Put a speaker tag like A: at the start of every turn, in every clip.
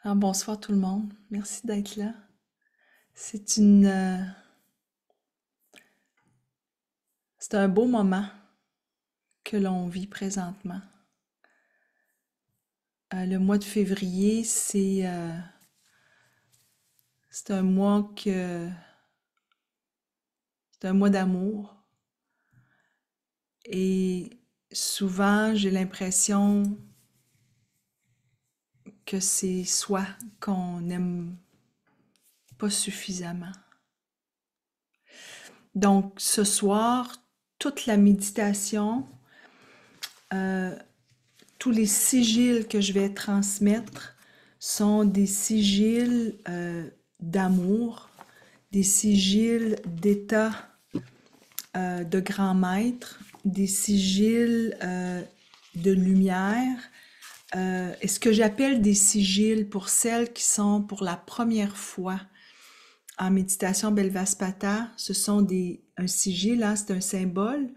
A: Alors, bonsoir tout le monde. Merci d'être là. C'est une, c'est un beau moment que l'on vit présentement. Le mois de février, c'est un mois c'est un mois d'amour. Et souvent, j'ai l'impression que c'est soi qu'on n'aime pas suffisamment. Donc, ce soir, toute la méditation, euh, tous les sigils que je vais transmettre sont des sigils d'amour, des sigils d'état de grand maître, des sigils de lumière, et ce que j'appelle des sigils pour celles qui sont pour la première fois en méditation Belvaspata, ce sont un sigil, hein, c'est un symbole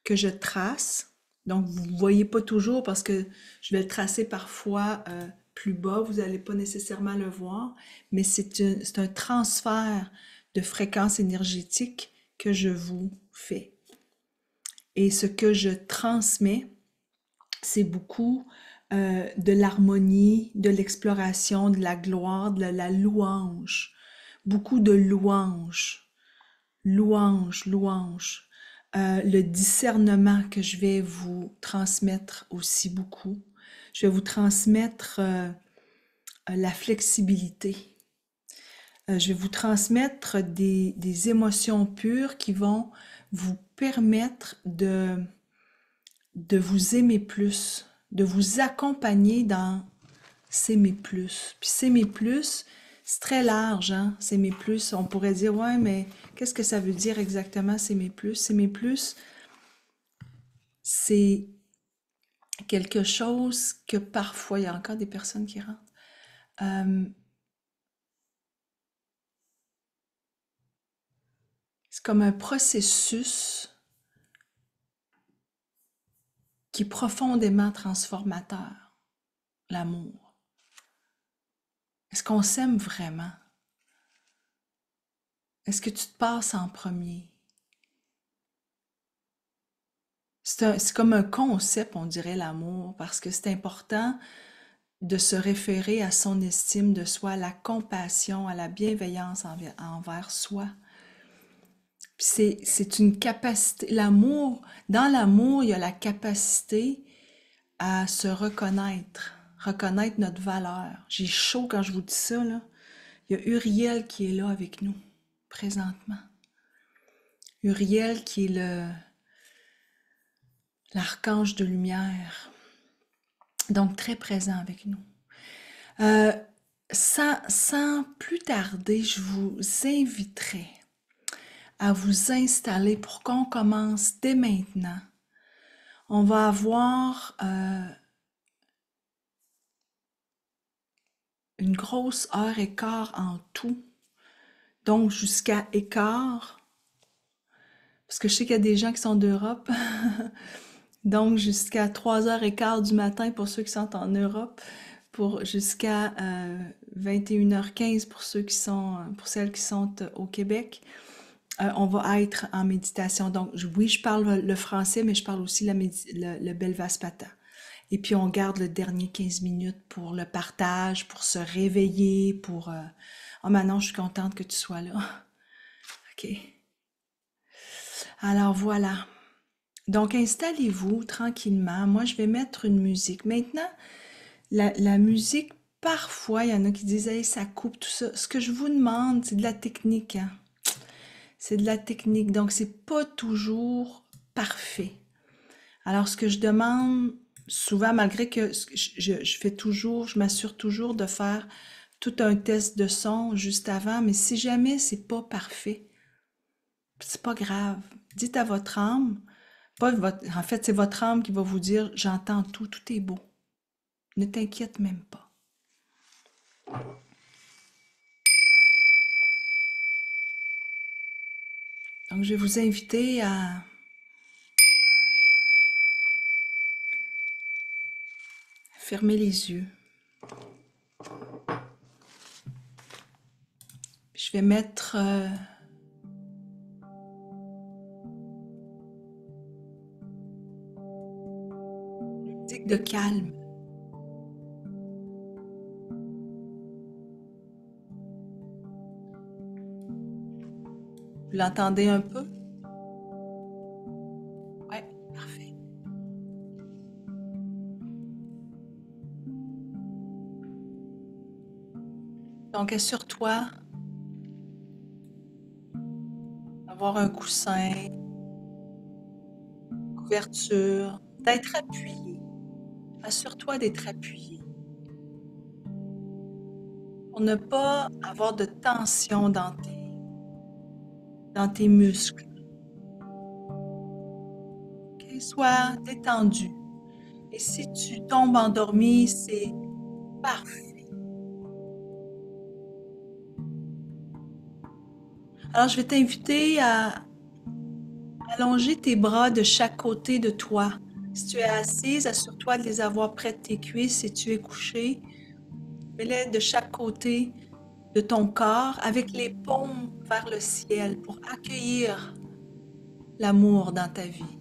A: que je trace. Donc, vous ne voyez pas toujours parce que je vais le tracer parfois plus bas, vous n'allez pas nécessairement le voir, mais c'est un transfert de fréquence énergétique que je vous fais. Et ce que je transmets, c'est beaucoup de l'harmonie, de l'exploration, de la gloire, de la louange. Beaucoup de louange, louange, louange. Le discernement que je vais vous transmettre aussi beaucoup. Je vais vous transmettre la flexibilité. Je vais vous transmettre des émotions pures qui vont vous permettre de vous aimer plus, de vous accompagner dans s'aimer plus. Puis s'aimer plus, c'est très large, hein? S'aimer plus, on pourrait dire, ouais, mais qu'est-ce que ça veut dire exactement s'aimer plus? S'aimer plus, c'est quelque chose que parfois, il y a encore des personnes qui rentrent. C'est comme un processus qui est profondément transformateur, l'amour. Est-ce qu'on s'aime vraiment? Est-ce que tu te passes en premier? C'est comme un concept, on dirait, l'amour, parce que c'est important de se référer à son estime de soi, à la compassion, à la bienveillance envers soi. Puis c'est une capacité, dans l'amour, il y a la capacité à se reconnaître notre valeur. J'ai chaud quand je vous dis ça, là. Il y a Uriel qui est là avec nous, présentement. Uriel qui est l'archange de lumière, donc très présent avec nous. Euh, sans plus tarder, je vous inviterai à vous installer pour qu'on commence dès maintenant. On va avoir une grosse heure et quart en tout, donc jusqu'à écart, parce que je sais qu'il y a des gens qui sont d'Europe, donc jusqu'à 3h15 du matin pour ceux qui sont en Europe, jusqu'à 21h15 pour pour celles qui sont au Québec. On va être en méditation. Donc, oui, je parle le français, mais je parle aussi le Belvaspata. Et puis, on garde le dernier 15 minutes pour le partage, pour se réveiller, Oh, Manon, je suis contente que tu sois là. OK. Alors, voilà. Donc, installez-vous tranquillement. Moi, je vais mettre une musique. Maintenant, la musique, parfois, il y en a qui disent, hey, ça coupe, tout ça. Ce que je vous demande, c'est de la technique, hein. C'est de la technique, donc c'est pas toujours parfait. Alors, ce que je demande souvent, malgré que je m'assure toujours de faire tout un test de son juste avant, mais si jamais c'est pas parfait, c'est pas grave. Dites à votre âme, en fait, c'est votre âme qui va vous dire, j'entends tout, tout est beau. Ne t'inquiète même pas. Donc, je vais vous inviter à fermer les yeux. vais mettre une musique de calme. Vous l'entendez un peu? Oui, parfait. Donc, assure-toi d'avoir un coussin, couverture, d'être appuyé. Assure-toi d'être appuyé pour ne pas avoir de tension dans tes muscles. Okay? Sois détendu. Et si tu tombes endormi, c'est parfait. Alors, je vais t'inviter à allonger tes bras de chaque côté de toi. Si tu es assise, assure-toi de les avoir près de tes cuisses. Si tu es couché, mets-les de chaque côté de ton corps avec les paumes vers le ciel pour accueillir l'amour dans ta vie.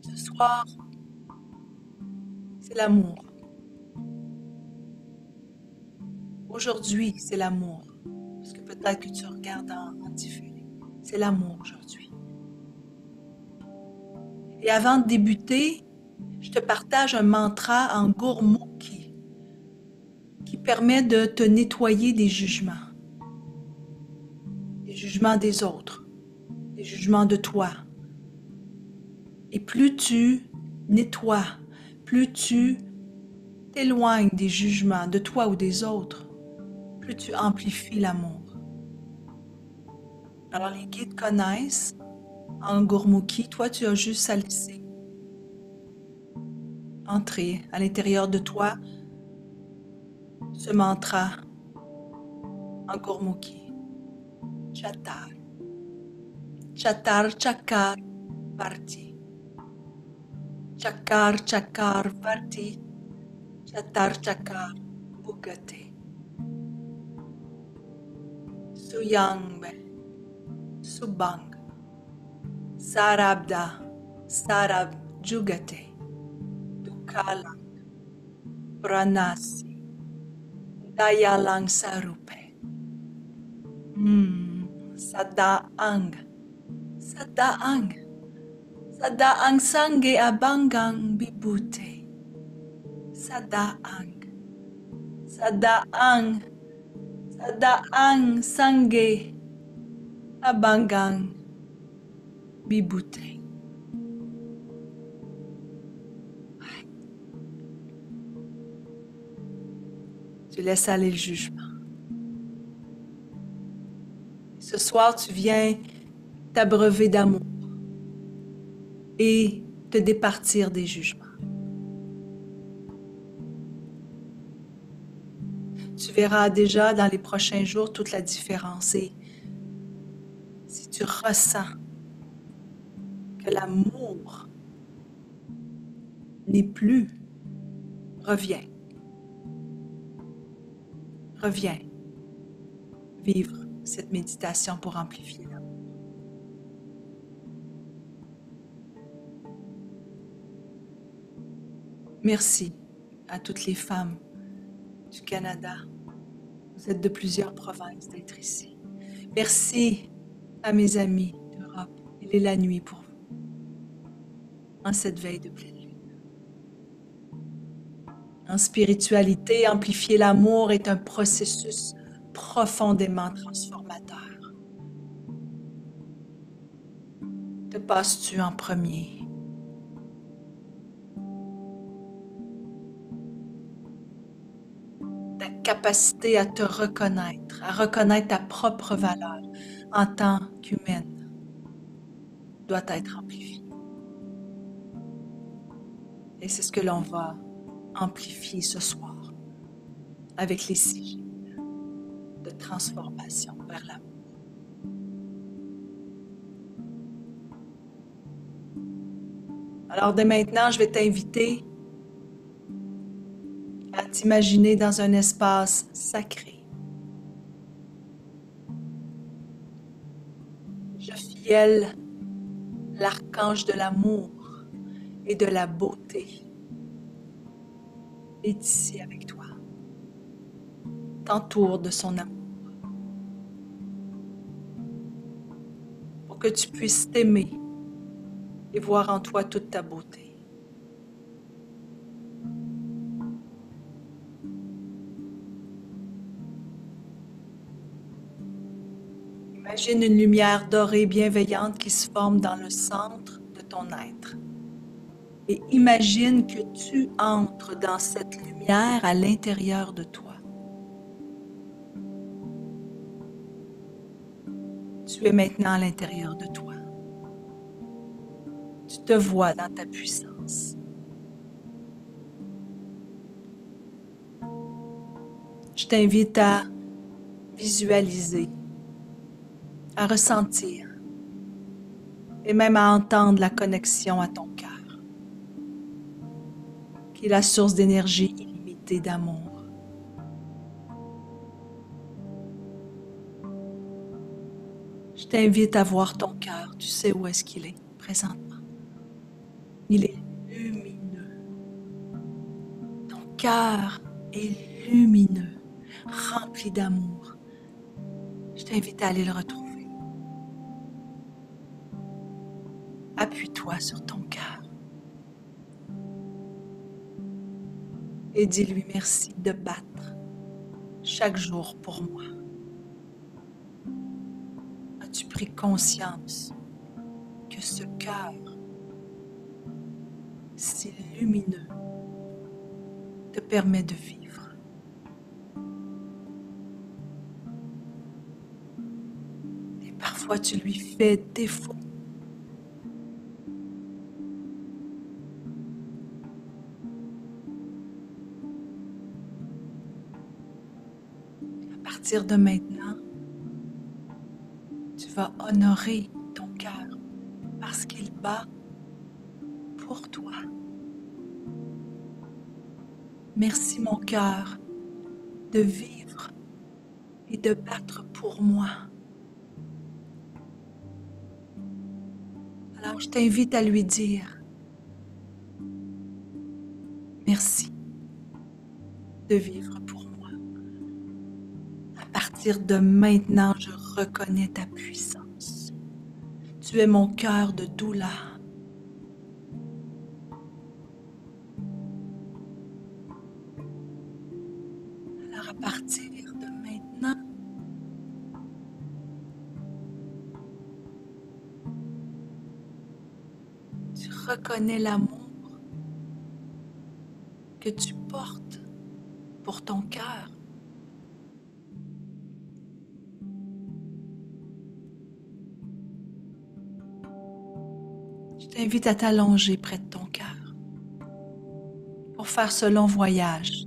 A: Ce soir, c'est l'amour. Aujourd'hui, c'est l'amour. Parce que peut-être que tu regardes en différé. C'est l'amour aujourd'hui. Et avant de débuter, je te partage un mantra en Gurmukhi qui permet de te nettoyer des jugements des autres, des jugements de toi. Et plus tu nettoies, plus tu t'éloignes des jugements de toi ou des autres, plus tu amplifies l'amour. Alors les guides connaissent en Gurmukhi, toi tu as juste à laisser entrer à l'intérieur de toi ce mantra en Gurmukhi. Chatar. Chatar chakar varti. Chakar chakar varti. Chatar chakar bugate. Suyangbe. Subang. Sarabda. Sarab jugate. Dukalang. Pranasi. Dayalang sarupe. Sadaang. Sadaang. Sadaang sangge abanggang bibute. Sadaang. Sadaang. Sadaang sangge abanggang bibute. Tu laisses aller le jugement. Ce soir, tu viens t'abreuver d'amour et te départir des jugements. Tu verras déjà dans les prochains jours toute la différence. Et si tu ressens que l'amour n'est plus, reviens. Reviens vivre cette méditation pour amplifier l'amour. Merci à toutes les femmes du Canada. Vous êtes de plusieurs provinces d'être ici. Merci à mes amis d'Europe. Il est la nuit pour vous, en cette veille de pleine lune. En spiritualité, amplifier l'amour est un processus profondément transformateur. Te passes-tu en premier? Ta capacité à te reconnaître, à reconnaître ta propre valeur en tant qu'humaine doit être amplifiée. Et c'est ce que l'on va amplifier ce soir avec les sigils de transformation vers l'amour. Alors dès maintenant, je vais t'inviter à t'imaginer dans un espace sacré, Uriel, l'archange de l'amour et de la beauté, est ici avec toi, t'entoure de son amour, pour que tu puisses t'aimer et voir en toi toute ta beauté. Imagine une lumière dorée bienveillante qui se forme dans le centre de ton être. Et imagine que tu entres dans cette lumière à l'intérieur de toi. Tu es maintenant à l'intérieur de toi. Tu te vois dans ta puissance. Je t'invite à visualiser, à ressentir et même à entendre la connexion à ton cœur, qui est la source d'énergie illimitée d'amour. Je t'invite à voir ton cœur. Tu sais où est-ce qu'il est présentement. Il est lumineux. Ton cœur est lumineux, rempli d'amour. Je t'invite à aller le retrouver. Appuie-toi sur ton cœur et dis-lui merci de battre chaque jour pour moi. As-tu pris conscience que ce cœur si lumineux te permet de vivre? Et parfois tu lui fais défaut. À partir de maintenant, tu vas honorer ton cœur parce qu'il bat pour toi. Merci mon cœur de vivre et de battre pour moi. Alors je t'invite à lui dire merci de vivre pour moi. À partir de maintenant, je reconnais ta puissance. Tu es mon cœur de doula. Alors à partir de maintenant, tu reconnais l'amour que tu portes pour ton cœur. Je t'invite à t'allonger près de ton cœur pour faire ce long voyage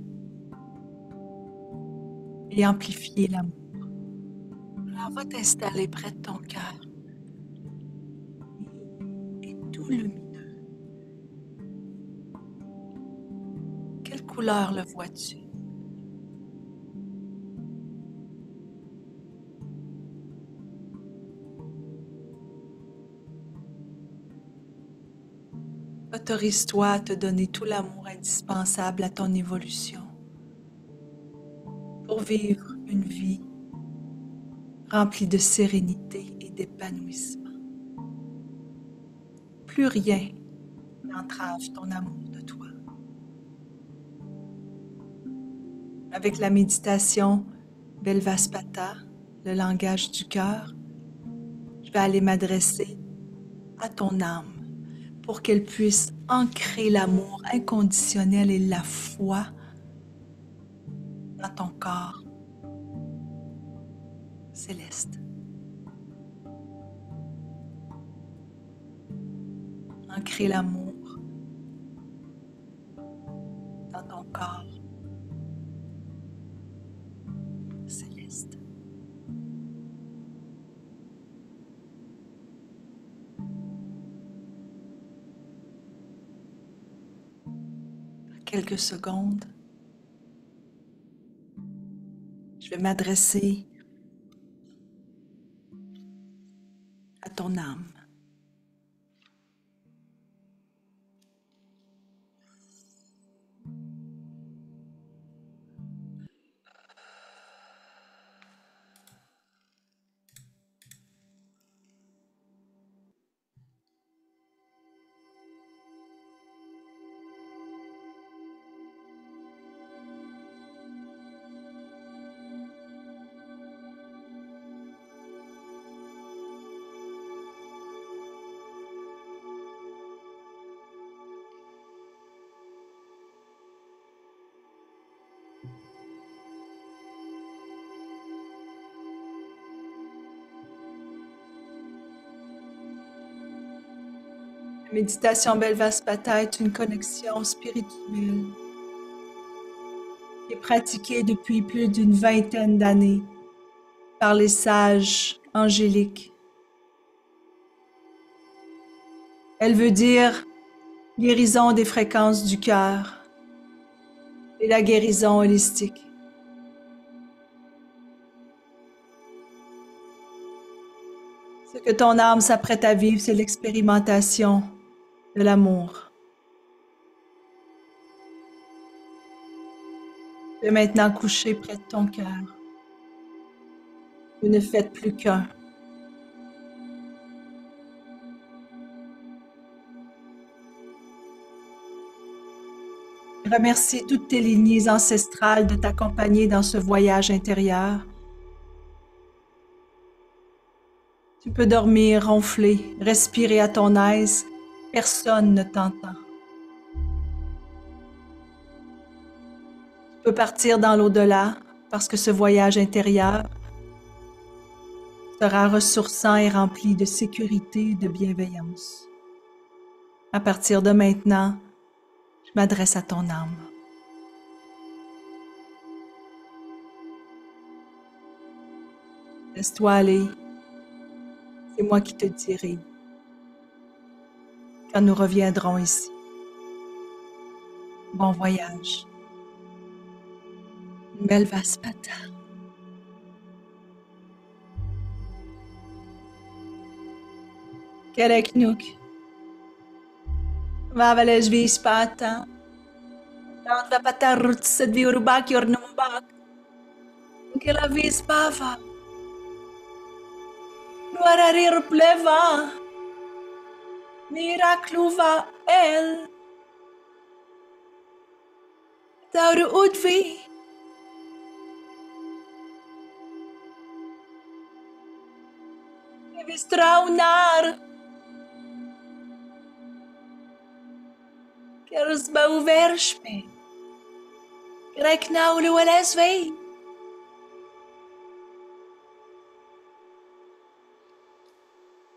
A: et amplifier l'amour. Alors va t'installer près de ton cœur et tout lumineux. Quelle couleur le vois-tu? Autorise-toi à te donner tout l'amour indispensable à ton évolution pour vivre une vie remplie de sérénité et d'épanouissement. Plus rien n'entrave ton amour de toi. Avec la méditation Belvaspata, le langage du cœur, je vais aller m'adresser à ton âme pour qu'elle puisse ancrer l'amour inconditionnel et la foi dans ton corps céleste. Ancrer l'amour dans ton corps céleste. Quelques secondes, je vais m'adresser à ton ton âme. La méditation Belvaspata est une connexion spirituelle qui est pratiquée depuis plus d'une vingtaine d'années par les sages angéliques. Elle veut dire guérison des fréquences du cœur et la guérison holistique. Ce que ton âme s'apprête à vivre, c'est l'expérimentation de l'amour. Tu es maintenant couché près de ton cœur. Vous ne faites plus qu'un. Remercie toutes tes lignées ancestrales de t'accompagner dans ce voyage intérieur. Tu peux dormir, ronfler, respirer à ton aise. Personne ne t'entend. Tu peux partir dans l'au-delà parce que ce voyage intérieur sera ressourçant et rempli de sécurité et de bienveillance. À partir de maintenant, je m'adresse à ton âme. Laisse-toi aller. C'est moi qui te dirai quand nous reviendrons ici. Bon voyage. Belvaspata. Kereknuk. Vavelej vispata. Tanta patarut sedvi urbak yornumbak. Kela vispava. Nuararir pleva. Mirakluva el. Tauru udvi. Vistraunar. Keres bauverspe. Kreknaulu elesvei.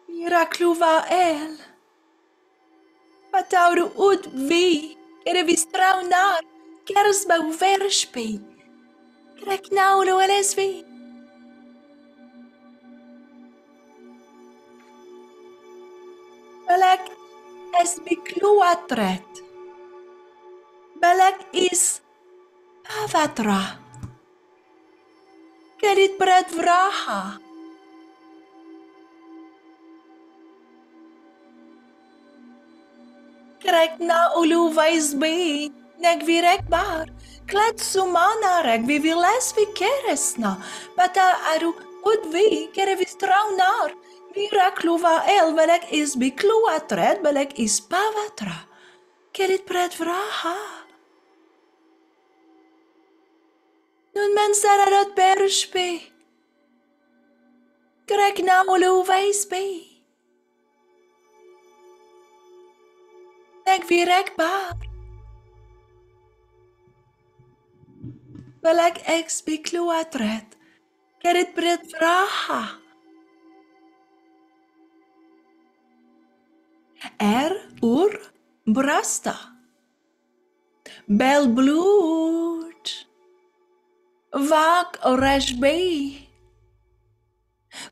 A: Mirakluva el. Patauru udvi. Kere vistraunar. Keres bauverspe. Kreknaulu elesvei. Belek es bikluatret. Belek is pavatra. Kerit bred vraha. Krekna ulu vaisbi. Negvirek bar. Klet sumana rek viviles vikeresna. Bata aru udvi kerevistraunar. Mirakluva el belek is bikluatret. Belek is pavatra. Kerit bred vraha. Nun men sararot perspe. Krekna ulu vaisbi. Negvirek bar. Belek ex bikluatret. Kerit bred vraha. Ur brasta. Bel bloed. Vak reshbei.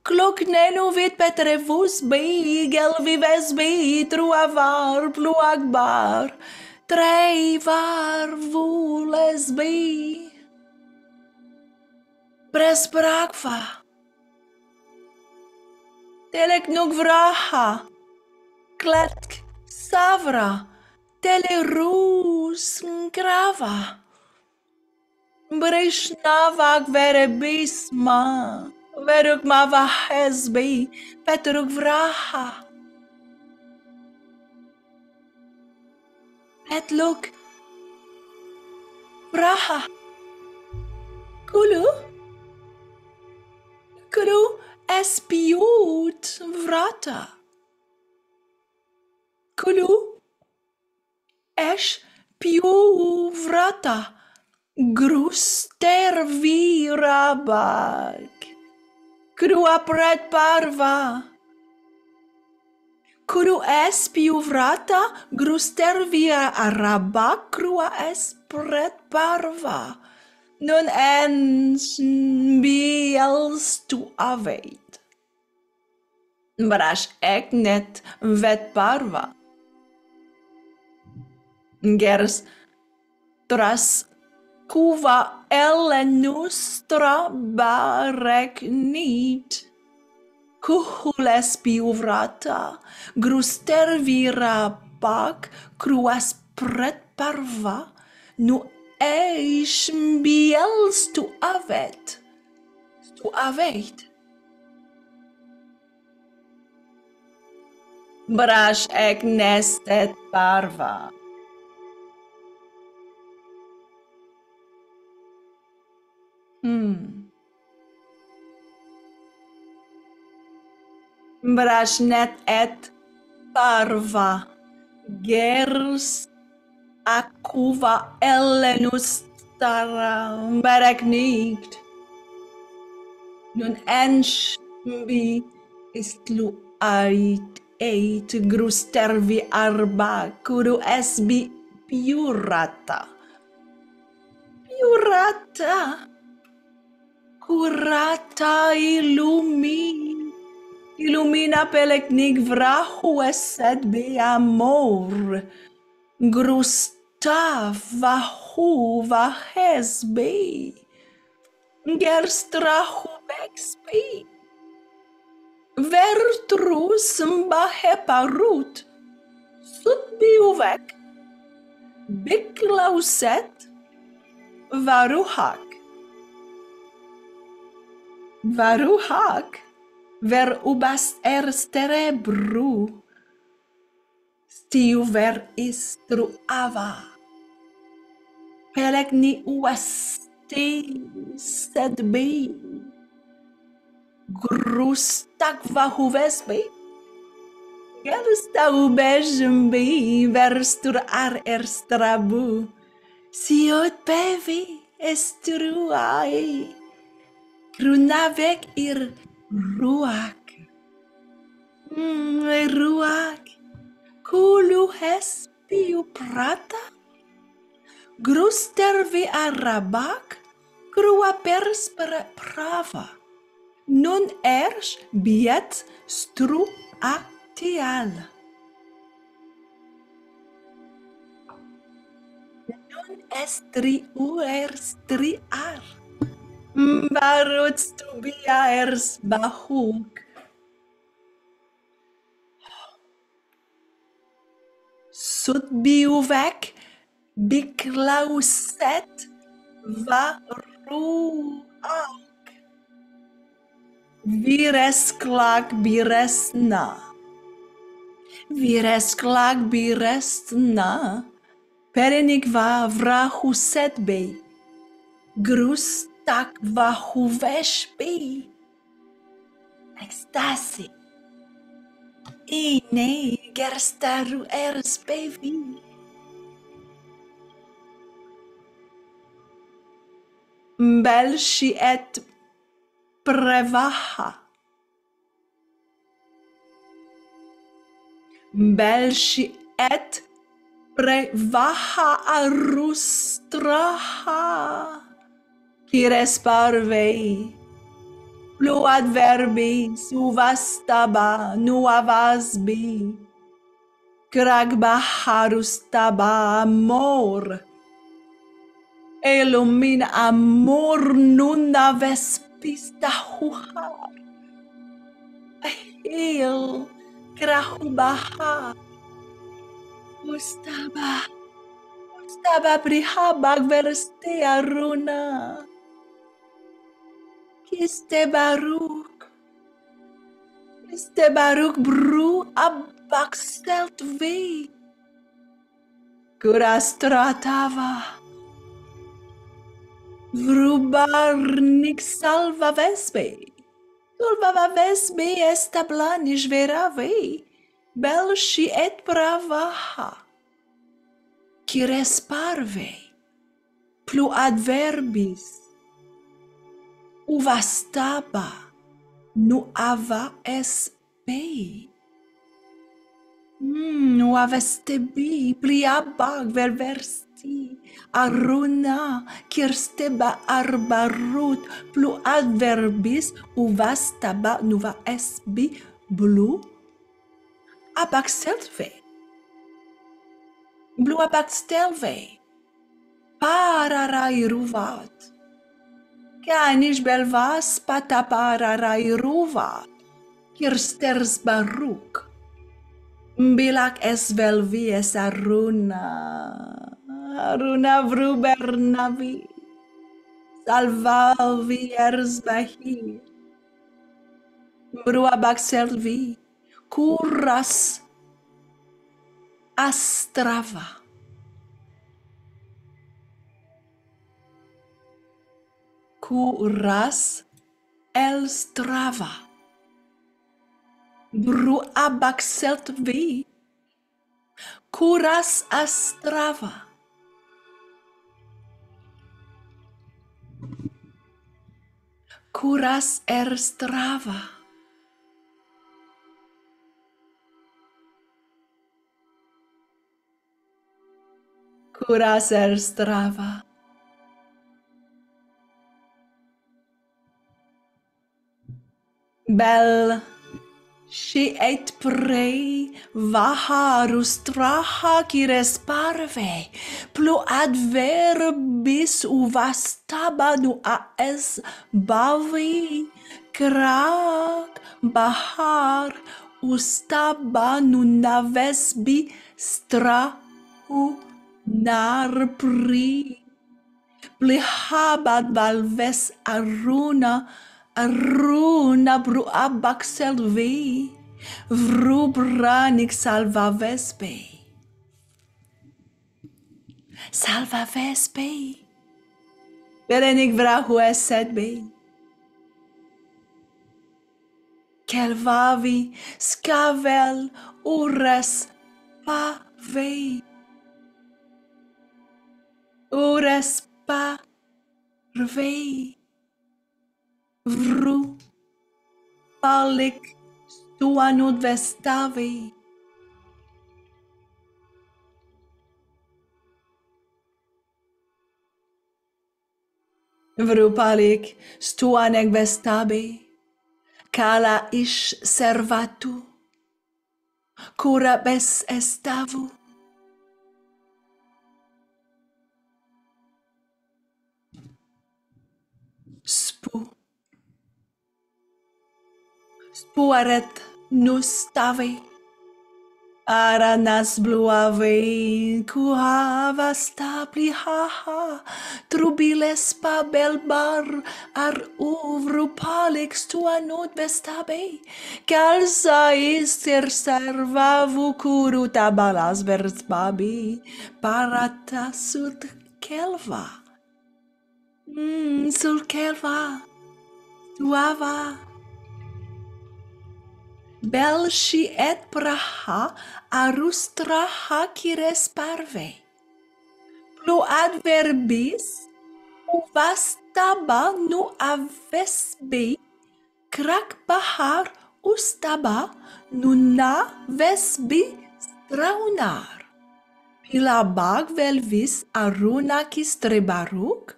A: Klok nenu vit petrevus bei. Gel vives bei. Truavar pluagbar. Treivar vules bei. Prespragva. Teleknuk vraha, kletk savra, telerus grava. Brishnavak verebisma, veruk mava hesbi, petruk vraha. Petluk vraha. Kulu espiut vrata. Kulu piu vrata. Gruster virabak. Kru apret parva. Kru espiu vrata. Gruster virabak. Kru espret parva. Nun ens biels tu aveit. Brash ek net vet parva. Gers tras kuva elenustra barek niet. Kuhules piuvrata, gruster virabak, kruas pret parva, nu eish biels tu avet. Tu aveit. Brash ek nestet parva. Brashnet et parva. Gers akuva elenus tara bereknikt. Nun ensch bi istlu eit grustervi arba kuru esbi piurata. Piurata. Curata illumina peleknik vrahu esed be amor. Grustav vahu vahesbe. Gerstrahu bexbe. Vertrus mbaheparut. Sutbiuvek. Biklauset. Varuhak. Varuhak, ver ubas sterebru, stiu ver istru ava, pelekni uasti sedbi, grustak vahuvesbi, gersta ubejumbi, verstur erstrabu, siot pevi estruai. Runavek ruak. Ruak. Kulu hespiu prata. Grustervi arabak. Krua perspere prava. Nun biet stru atial. Nun striar. Barut stubia bahuk. Sutbiuvek biklauset varuak. Viresklak biresna. Viresklak biresna. Perenik va vrahu setbe. Grus tak vahuveshbi. Ekstasi. Ine gerstaru ersbevi. Belshi et prevaha. Belshi et prevaha arustraha. Kires parvei, pluad verbis, uvastaba, nuavasbi, kragba harustaba amor, illumina amor nuna vespista huhar, Ahil, Krahubaha, Ustaba, Ustaba Brihabag Verste Aruna, Kiste Baruk Bru Abakstelt V, Kurastratava, Vrubarnik Salva Vespe. Tulva vesbe establanish verave, belshi et bravaha, qui resparve, plus adverbis, uvastaba, nu ava espe. Nu avestebi, pliabag verversti, aruna, kirsteba arbarut, plus adverbis, uvastaba, nuva esbi, blu, abaxelve, blu abaxtelve, pararairuvat, canish belvas patapararairuvat, kirsters baruk, Bilak es velvi es aruna, aruna vrubernavi, salvavi ersbahi, bruabaxelvi, kuras astrava, kuras elstrava, bruabaxelvi, kuras astrava, kuras erstrava, kuras erstrava. Bel și et prei vaharus traha kires parve, plu adverbis uvastaba nu aes bavi, crac bahar ustaba nu navesbi strahu narpri. Blihabad valves aruna bru abaxelvi, vrubranik salvavespe. Salvavespe. Berenik vrahu esedbe. Kelvavi skavel ures pave. Ures parvei, vru, palik, stuanud vestavi. Vru palik, stuaneg vestabi, kala ish servatu, cura bes estavu. Spuaret nustave, aranas bluave, cuava stabli haha, trubiles pa belbar, ar uvru palix tua nud vestabe, calza ister servavu curu tabalas versbabi, parata sud kelva. Sul kelva, tuava. Belshi et praha arustraha kires parve. Plu adverbis uvastaba nu avesbi, krak bahar ustaba nu na vesbi straunar. Pilabag velvis aruna kistrebaruk,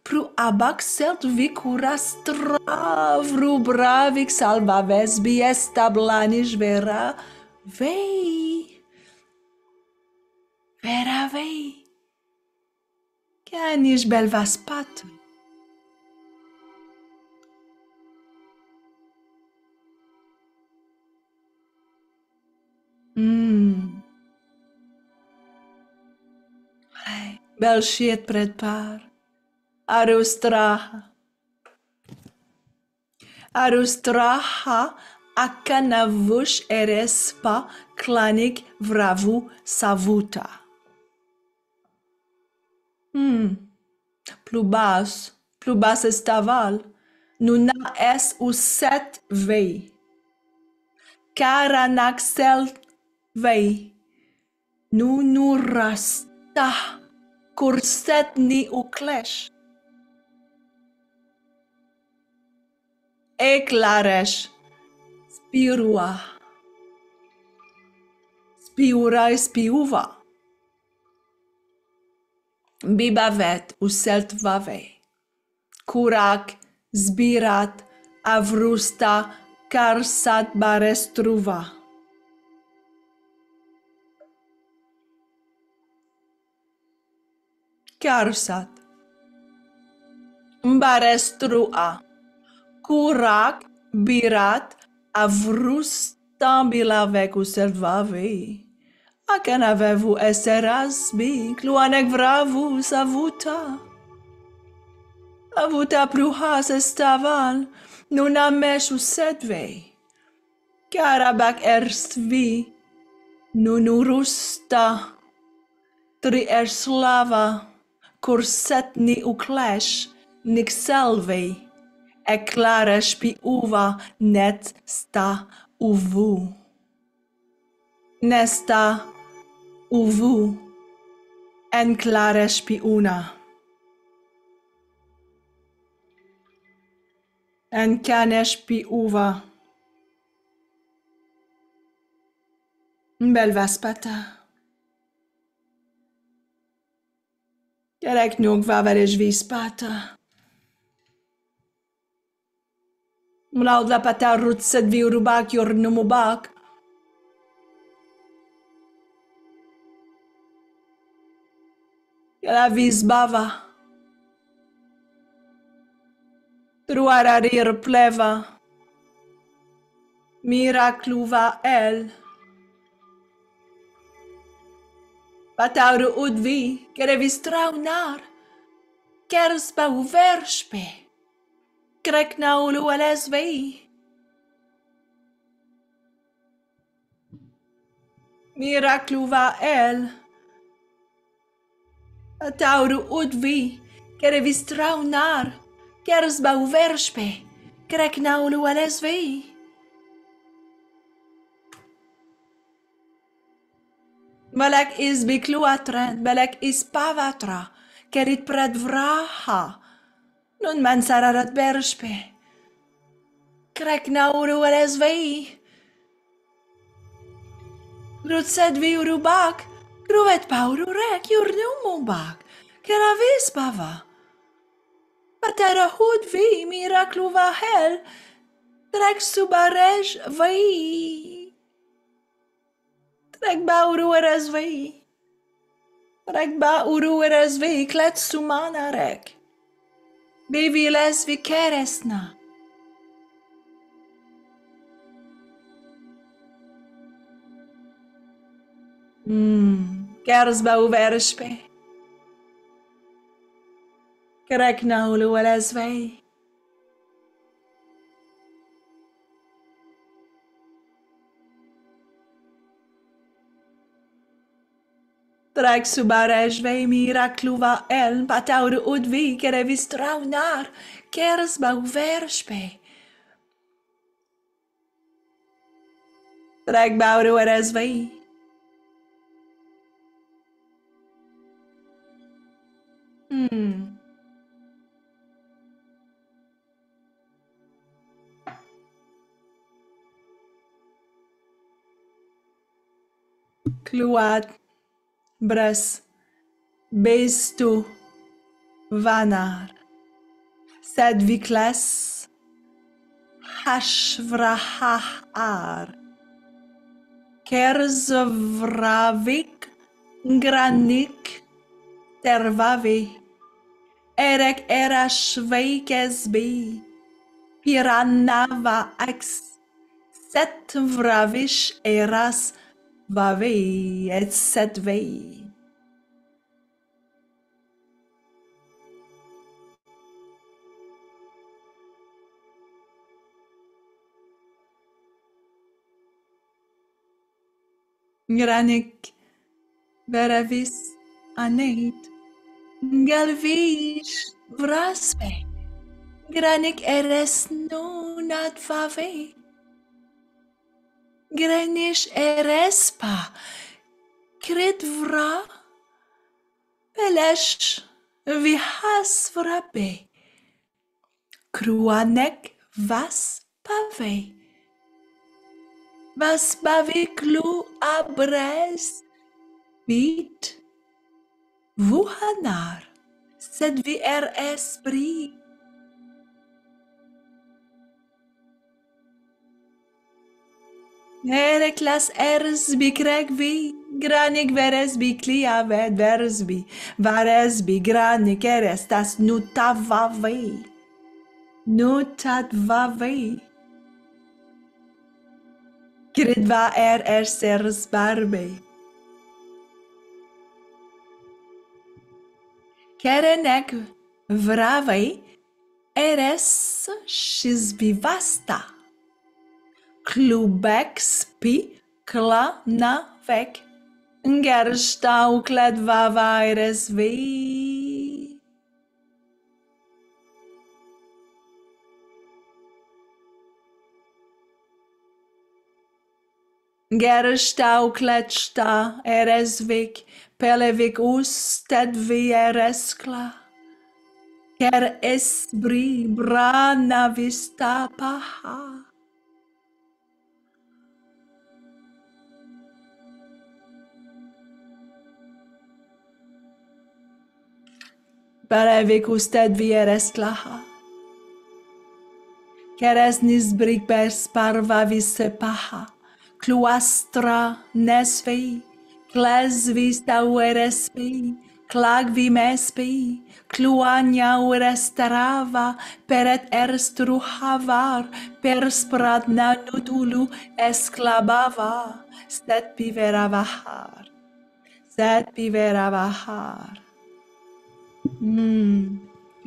A: Pru abaxelt vicura stravru bravik salvaves biestablanish vera vei. Vera vei. Canish belvas pat. Belșiet predpar. Arustraha. Arustraha akanavush erespa klanik vravu savuta. Plus bas estaval. Nuna es uset vei. Karanaxel vei. Nunurasta kurset ni uklesh. Eklaresh. Spirua. Spiura spiuva. Bibavet uselt vave. Kurak zbirat avrusta karsat barestruva. Karsat. Barestrua. Kurak birat avrustan bilavek uselt vave. Aken avevu eserasbi, kluanek vravu savuta. Avuta pluhas estaval, nunamesh usetvei. Karabak erstvi, nunurusta. Tri erslava, kursetni uklesh, nikselvei. Eklaresh pi uva net sta uvu. Nesta uvu en klaresh pi una. En kanesh pi uva. Belvaspata. Gerek nog vaveresh vispata. Mlaud la pata rutset vi urubak yor numubak. La visbava. Truararir pleva. Miracluva el. Patauru udvi, kerevis traunar. Kersba uverspe. Kreknaulu alesvei. Miracluva el. Patauru udvi, kerevis traunar. Kersba uverspe. Kreknaulu alesvei. Belek is bikluatren, belek is pavatra, kerit pred vraha. Nun men sararat berspe. Krek nauru elezvei. Rutset vi urubak, kruvet pauru rek jurnumubak, keravis pava. Patera hud vi miracluva hel, trek subarej vei. Trek ba uru erezvei. Trek ba uru erezvei, klet sumana rek. Bevi lesvi keresna. Kersba uverspe. Krekna ulu elezvei. Trek subarejvei miracluva el, patauru udvi, kerevis traunar, kersba uverspe. Trek bauru erezvei. Kluat, bres, bestu, vanar. Sed vikles, hashvrahar. Kerzvravik, granik, tervavi. Erek erashvei kesbi. Piranava ex. Set vravish eras vavei et setvei. Granik veravis aneit. Galvish vraspe. Granik eres nunat vave. Granish erespa. Krit vra. Pelesh vihas vrape. Kruanek vas pave. Vas pave klu abres. Vit. Vuhanar. Sed vi esprit. Hereklas ersby kregvi, granik veresby kliaved versby, varesby granik erestas nutavavei. Nutatvavei. Kridva ersers barbe. Kerenek vravei eres shizvivasta. Klubexpi klanavek. Gerstau kledvava eresvi. Gerstau kletsta eresvik, pelevik ustedvi ereskla. Ker esbri brana vista paha. Pelevik ustedvi eresklaha. Keresnis brik pers parva visse paha. Cluastra nesvei, clasvis tauerespi, clagvi mespi, cluania urestrava, peret erstruhavar, perspradna nutulu esclabava, stet piveravahar, stet piveravahar.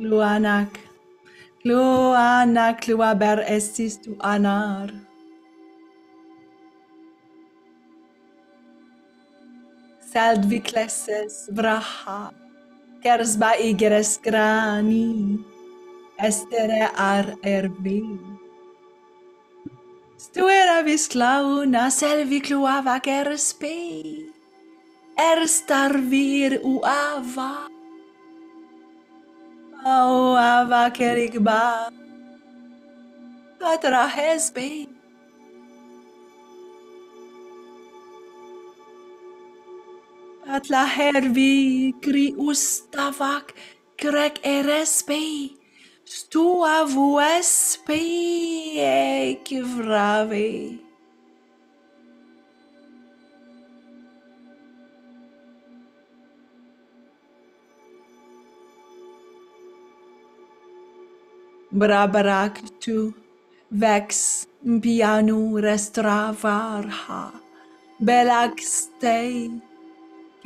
A: Cluanac, cluanac, cluaber estis tu anar. Saldvicleses vraha, kersba igres grani, estere ar erbi. Stuera vis clauna, selvi cluava kerspe, erstarvir uava, ava kerigba, patra hesbe. Atla hervi cri ustavak crec erespe, stua vuespe ec vrave. Brabarak tu vex pianu restravarha, belaxtei.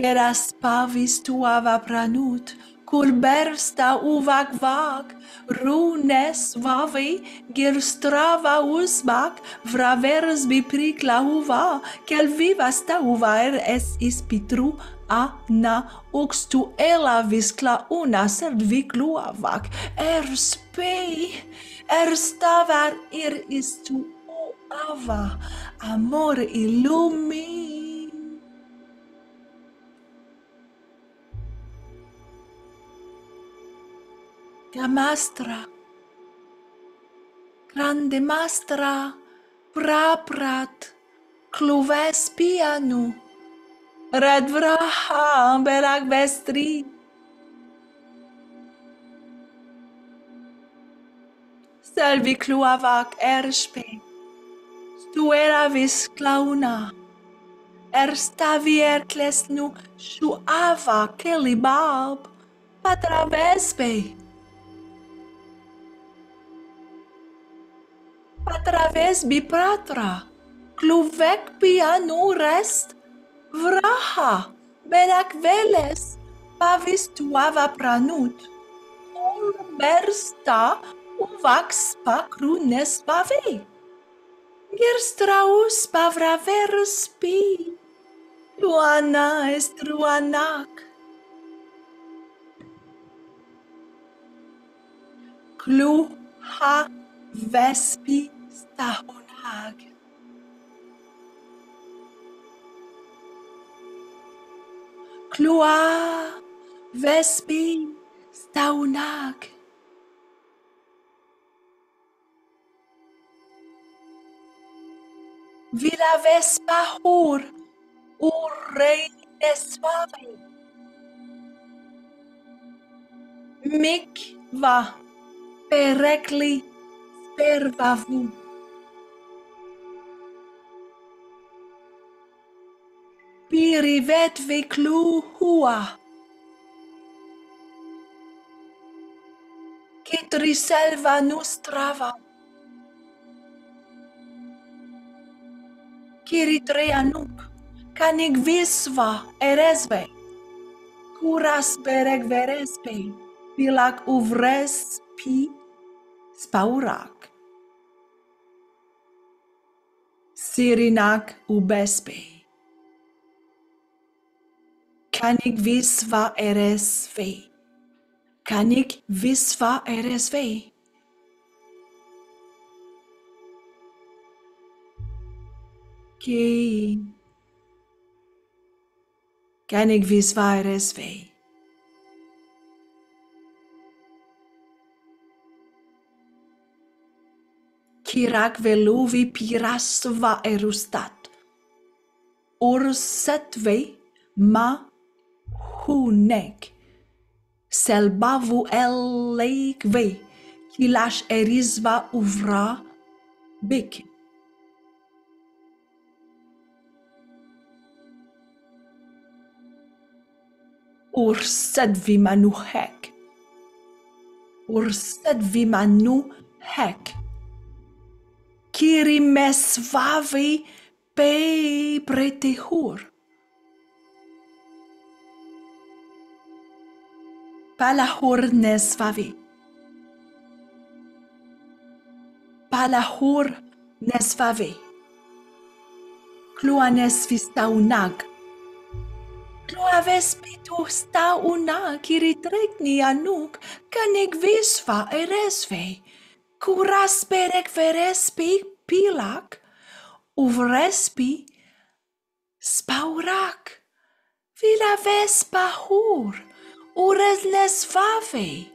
A: Keras pavis tuava pranut, culbersta uvac vac, runes vavi, girstrava usbac, vravers bipricla uva, quel vivasta uvaer es ispitru a na uxtu ela viscla una serviclu avac, erstavar istu o ava, amor illumi. Gamastra, grande mastra, praprat, cluves pianu, redvraha, belag vestri. Selvi cluavac erspe, stuera vis clauna, erstavier clesnu shuava kelibab, patravespe. Patraves bipratra, cluvec pianu rest, vraha, benac veles, pavis tuava pranut, bersta uvax pacrunes pave, gerstraus pavraverspi, Luana estruanak. Klu ha vespi stahunag. Klua vespi stahunag. Vila vespa hur urrei nesvavi. Mik va perekli spervavu. Pirivet veklu hua. Ketri selva nustrava. Kiritreanuk. Kanik visva eresve. Kuras berek verespe. Pilak uvres pi spaurak. Sirinak ubespe. Kanik visva eresve. Kanik visva eresve. Ki. Kanik visva eresve. Kirak veluvi pirasva erustat. Ursetve ma hunek. Selbavu eleikve. Kilash erisva uvra bik. Ursetvi manu hek. Ursetvi manu hek. Kiri mesvavi pe pretehur. Palahur nesvavi. Palahur nesvavi. Kluanes vistaunag. Kluaves pitu staunag kiritrekni anuk kanek visva eresve. Kuras perek verespi pilak, uvrespi spaurak. Vila vespa hur, ures nesvave.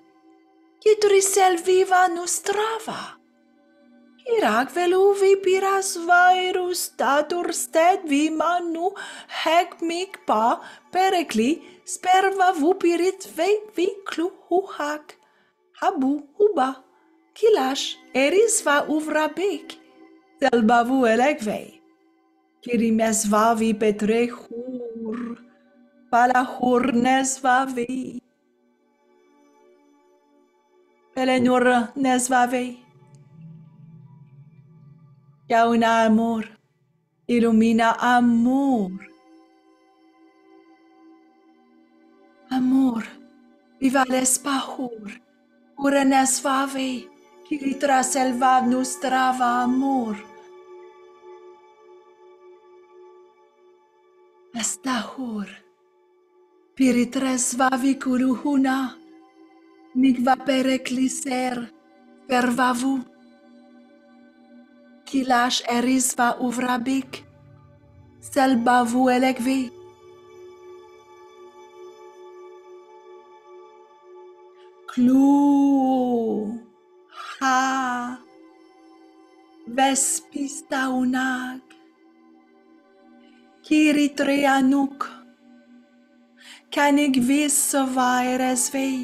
A: Kitrisel viva nustrava. Kirak veluvi pirasva erustatur sted vi manu hek mikpa perekli sperva vupirit vi klu huhak. Habu huba. Kilash erisva uvrabik, selbavu elekvei. Kirimesvavi petrehur, palahur nesvavi. Pelenur nesvavi. Yauna amor, illumina amor. Amor, viva l'espahur, ura nesvavi. Kiritra selva nustrava amor. Astahur. Piritresvavi kuruhuna. Migva perekliser. Pervavu. Kilash erisva uvrabik. Selbavu elekvi. Klu. Ha vespistaunag kiritreanuk kanig visva eresvei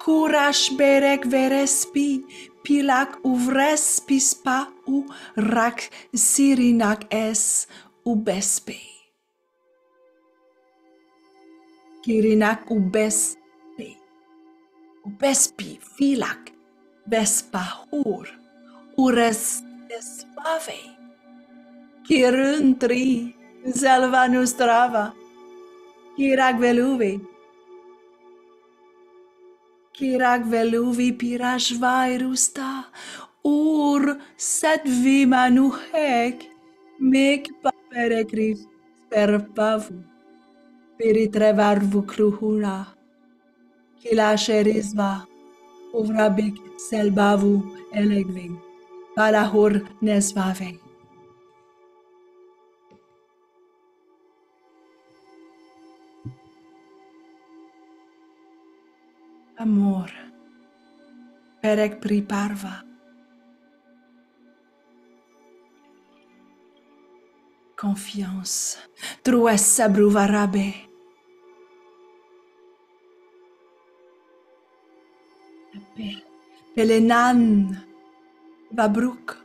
A: kurash berek verespi pilak uvrespi spa u rak sirinak es ubespe kirinak ubespi filak Vespahur, ures desvave, kiruntri, selva nustrava, kirak veluvi pirashvairusta, ur sedvi manuhek, mek paperekris, perpavu, peritrevarvu kruhura, kilasherizva, uvrabik selbavu elegve, palahur nesvave. Amor, perek priparva. Confiance, trues sabruvarabe. Pelenan, vabruk.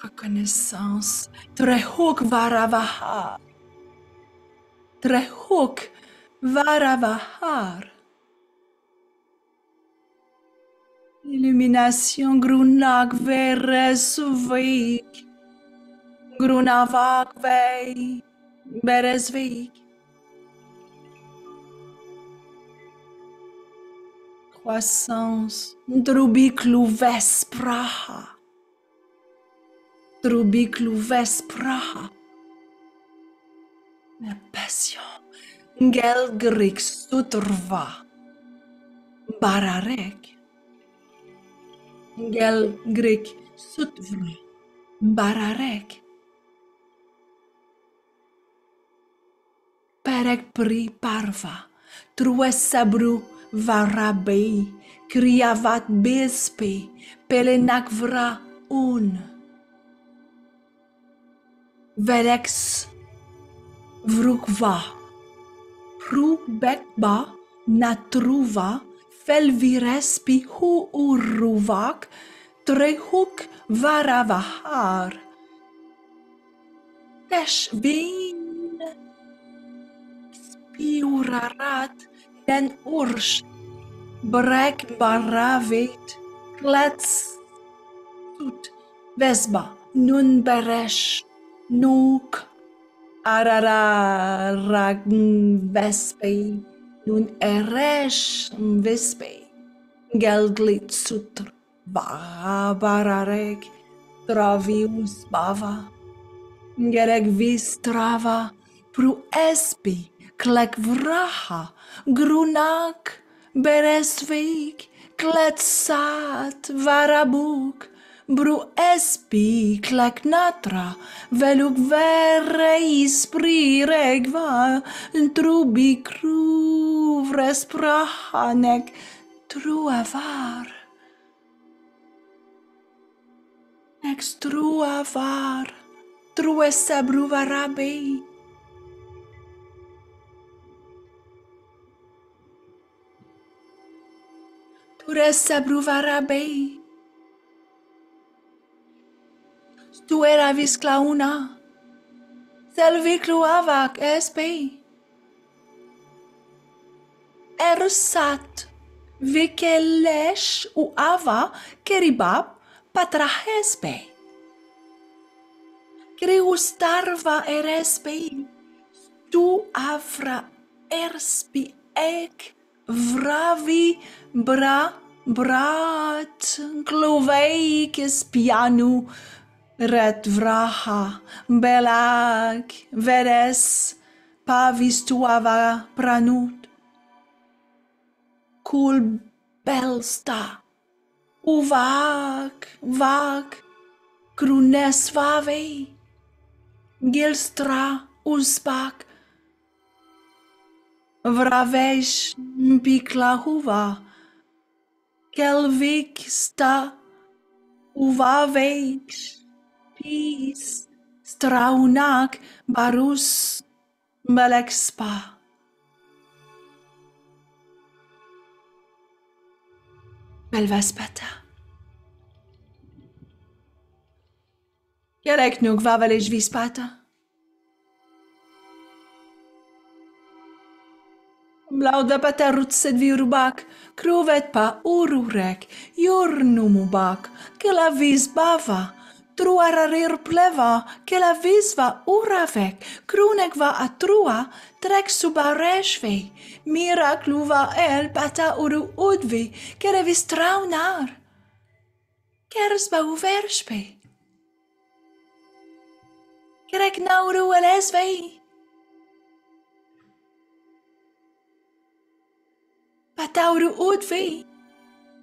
A: Reconnaissance, trehuk varavahar. Trehuk varavahar. Illumination grunak veresvik. Grunavak vei beresvik. Croissance, drubiclu vespraha. Drubiclu vespraha. La passion, gelgrik sutrva. Bararek. Gelgrik sutrva. Bararek. Perek pri parva. Trues sabru varabei. Kriavat bespe. Pelenak vra un. Velex vrukva. Prubekba natruva. Felvirespi hu uruvak. Trehuk varavahar. Teshvin. Piurarat den ursh. Brek baravet. Klets. Tut. Vesba. Nun beresh. Nuk. Arararag vespe. Nun eresh vespe. Gelglit sutr. Bararek. Travius bava. Gerek vis trava. Pru espi. Klek vraha. Grunak. Beresvik. Kletsat. Varabuk. Bru espi. Klek natra. Veluk vereis priregva. Trubi kruv resprahanek. Truavar. Extruavar. Trues sabruvarabe. Tures sabruvarabe. Tu eravis clauna. Selvicluavac espe. Ersat. Vikelesh u ava keribab patrahespe. Creustarva erespe. Tu avra erspi ek. Vravi brat. Cloveikis pianu. Ret vraha. Belag. Veres. Pavis tuava pranut. Kul belsta. Uvak. Krunesvave. Gilstra uspak. Vravesh pikla huva. Kelvik sta. Uvaveiks. Pis. Straunak barus. Belexpa. Belvaspata. Gerek nuk vavelej vispata. Blauda paterut sedvirubak, kruvet pa ururek, jurnumubak, que la vis bava, truararir pleva, que la visva uravek, krunek va atrua, trek subareshve, miracluva el pata uru udvi, que revis traunar, kersba uverspe. Krek nauru alesvei. Patauru udvei.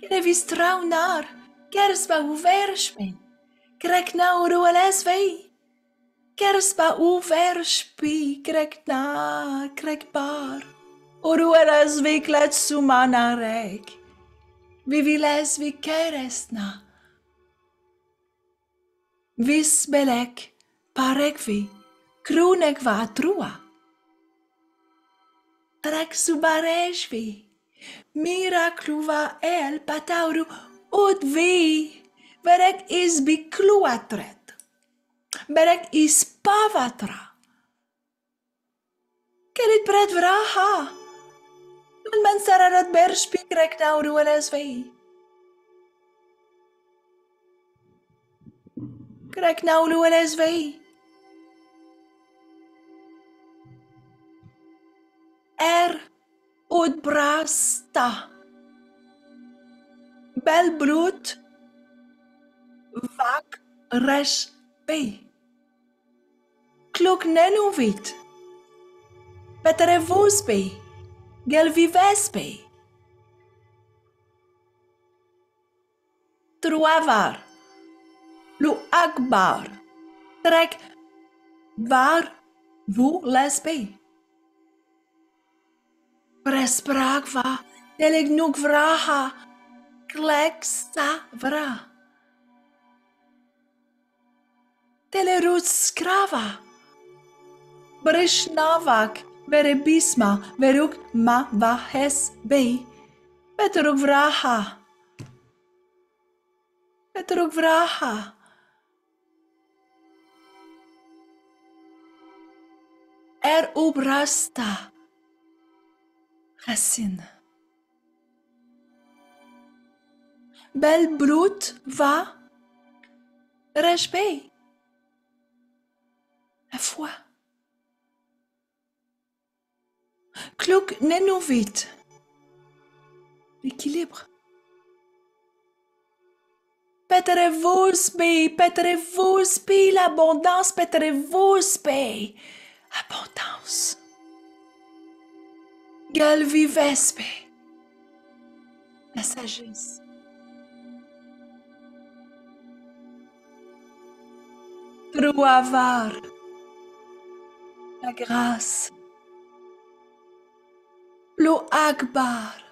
A: Krevis traunar. Kersba uverspen. Krek nauru alesvei. Kersba uverspi. Krek na. Krek bar. Oru alesvei kletsumanarek. Vivi lesvi keresna. Vis belek. Parekvi. Krunek va trua. Trek subareshvi. Miracluva el patauru udvi. Berek is bikluatret. Berek is pavatra. Kelit pret vraha. Men sararat bershpi krek nauru elesvei. Krek nauru elesvei. Udbrasta. Bel brut. Vak respe. Kluk nenuvit. Petere vuspe. Gel vivespe. Truavar. Lu akbar. Trek var vu lespe. Prespragva. Delegnuk vraha. Kleksa vra. Telerut skrava. Brishnavak. Verebisma. Veruk ma vahes be. Petruk vraha. Petruk vraha. Ubrasta. Racine. Bel brut va. Respect. La foi. Kluk nenuvit. L'équilibre. Petere vuspe, l'abondance, petere vuspe. Abondance. Galvivespe. La sagesse. Truavar. La grâce. Lo akbar.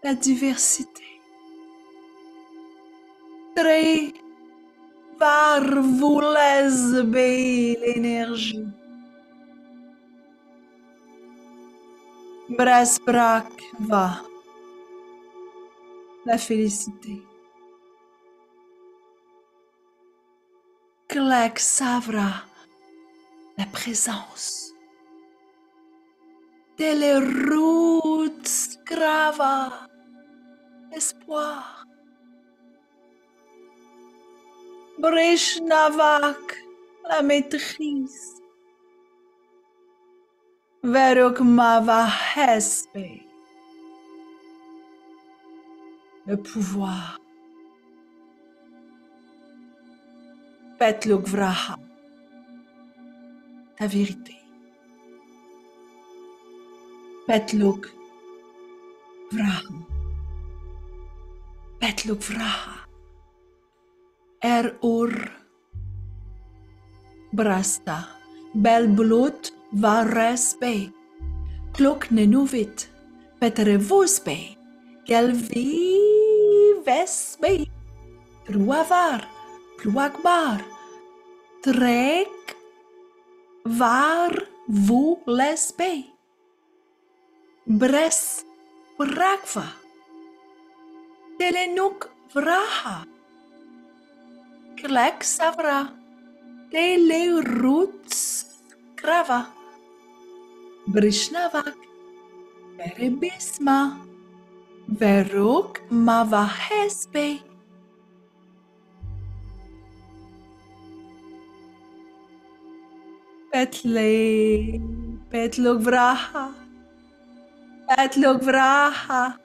A: La diversité. Tre varvulesbe, l'énergie. Brasbrak va. La félicité. Klek savra. La présence. Teleroots grava. Espoir. Brishnavak. La maîtrise. Veruk mava hespe. Le pouvoir. Petluk vraha. Ta vérité. Petluk vraha. Petluk vraha. Ur brasta. Bel blut va respe. Kluk nenuvit. Petere vuspe. Gelvivespe. Truavar. Pluakbar. Trek var vu lespe. Bres brakva. Telenuk vraha. Klek savra. Teleruts krava. Brishnavak. Verebisma. Veruk mavahespe. Petluk vraha. Petluk vraha.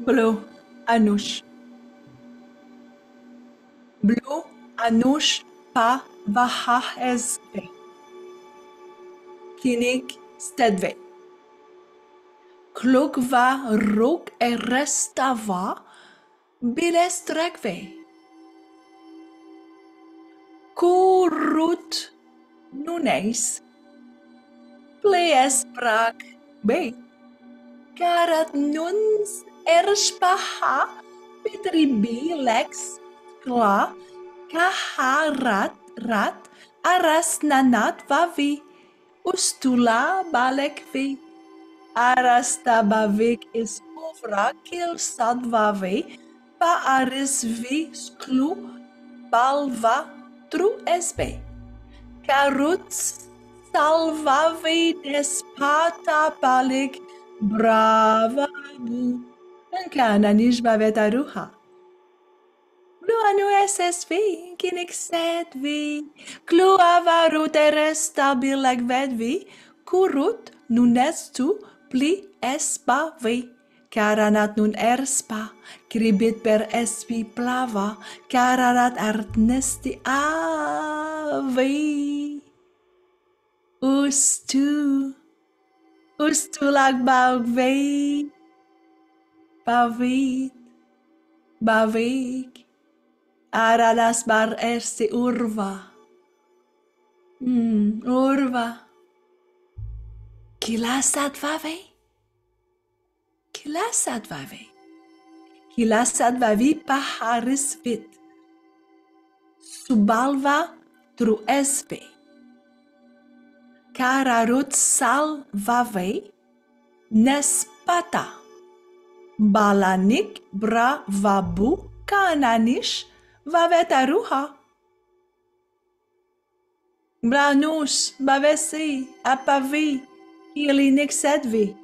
A: Blue, Anush. Blue, Anush, Pa, Vaha, Esbe. Kinik, Stedve. Klukva, Ruk, Erestava, Bilestrekve. Kurut, Nunes. Plees, Brak, Be. Karat, Nuns, Erspaha, Petribi, Lex, Kla, Kaharat, Rat, Aras, Nanat, Vavi. Ustula, Balekvi. Arastabavik is ovra kil sadvave pa arisvi sklu balva tru esbe. Karuts salvave despata balik brava bu. Nkana nishbaveta ruha. Luanu SSV, kinik sedvi. Kluavaru terestabilek vedvi. Kurut nunestu pli espavi. Karanat nun erspa. Kribit per espi plava. Kararat artnesti avi. Ustu. Ustulak bavei. Bavit. Bavik. Aradas bar erste urva. Urva. Kilasat vave. Kilasat vave. Kilasat vavi paharis vit. Subalva tru esve. Kararut sal vave. Nespata. Balanik bra vabu kananish vavetaruha. Branus, bavesi, apavi, kilinik sedvi.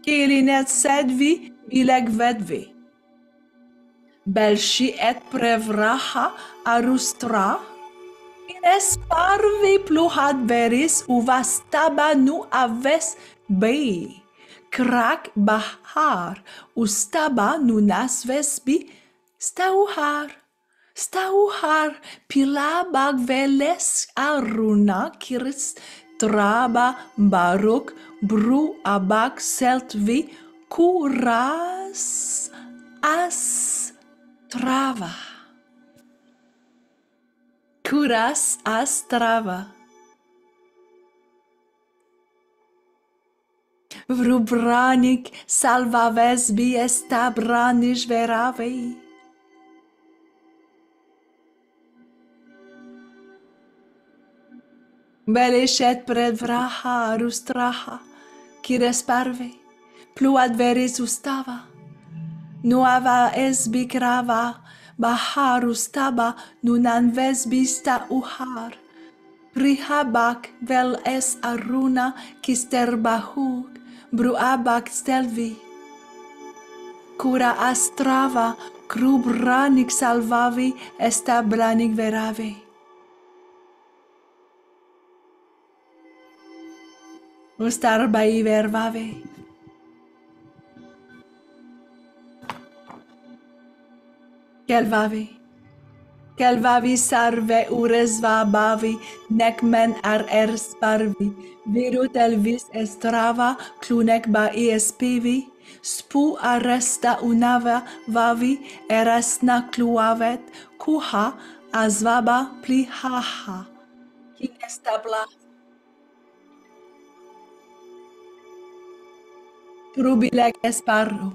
A: Kilinet sedvi, bilek vedvi. Belshi et prevraha arustra. Ines parvi pluhat veris uvastaba nu aves bei. Krak bahar, ustaba nunas vesbi stauhar. Stauhar pila bagveles aruna kiris traba baruk bru abak seltvi kuras as trava. Kuras as trava. Vrubranik salvavesbi estabranish veravei. Belishet predvraha rustraha, kires parve, pluad veris ustava, nuava esbi krava, bahar ustaba, nunan vesbista uhar, prihabak vel es aruna kisterbahug, bruabak stelvi, cura astrava, krubranik salvavi, estabranik verave. Ustarbai vervave. Kelvavi sarve uresva bavi, nekmen ar ersparvi, virut elvis estrava, clunec ba espivi, spu arresta unava vavi, erasna cluavet, kuha, azvaba pli haha. Kinestabla. Trubilek esparro.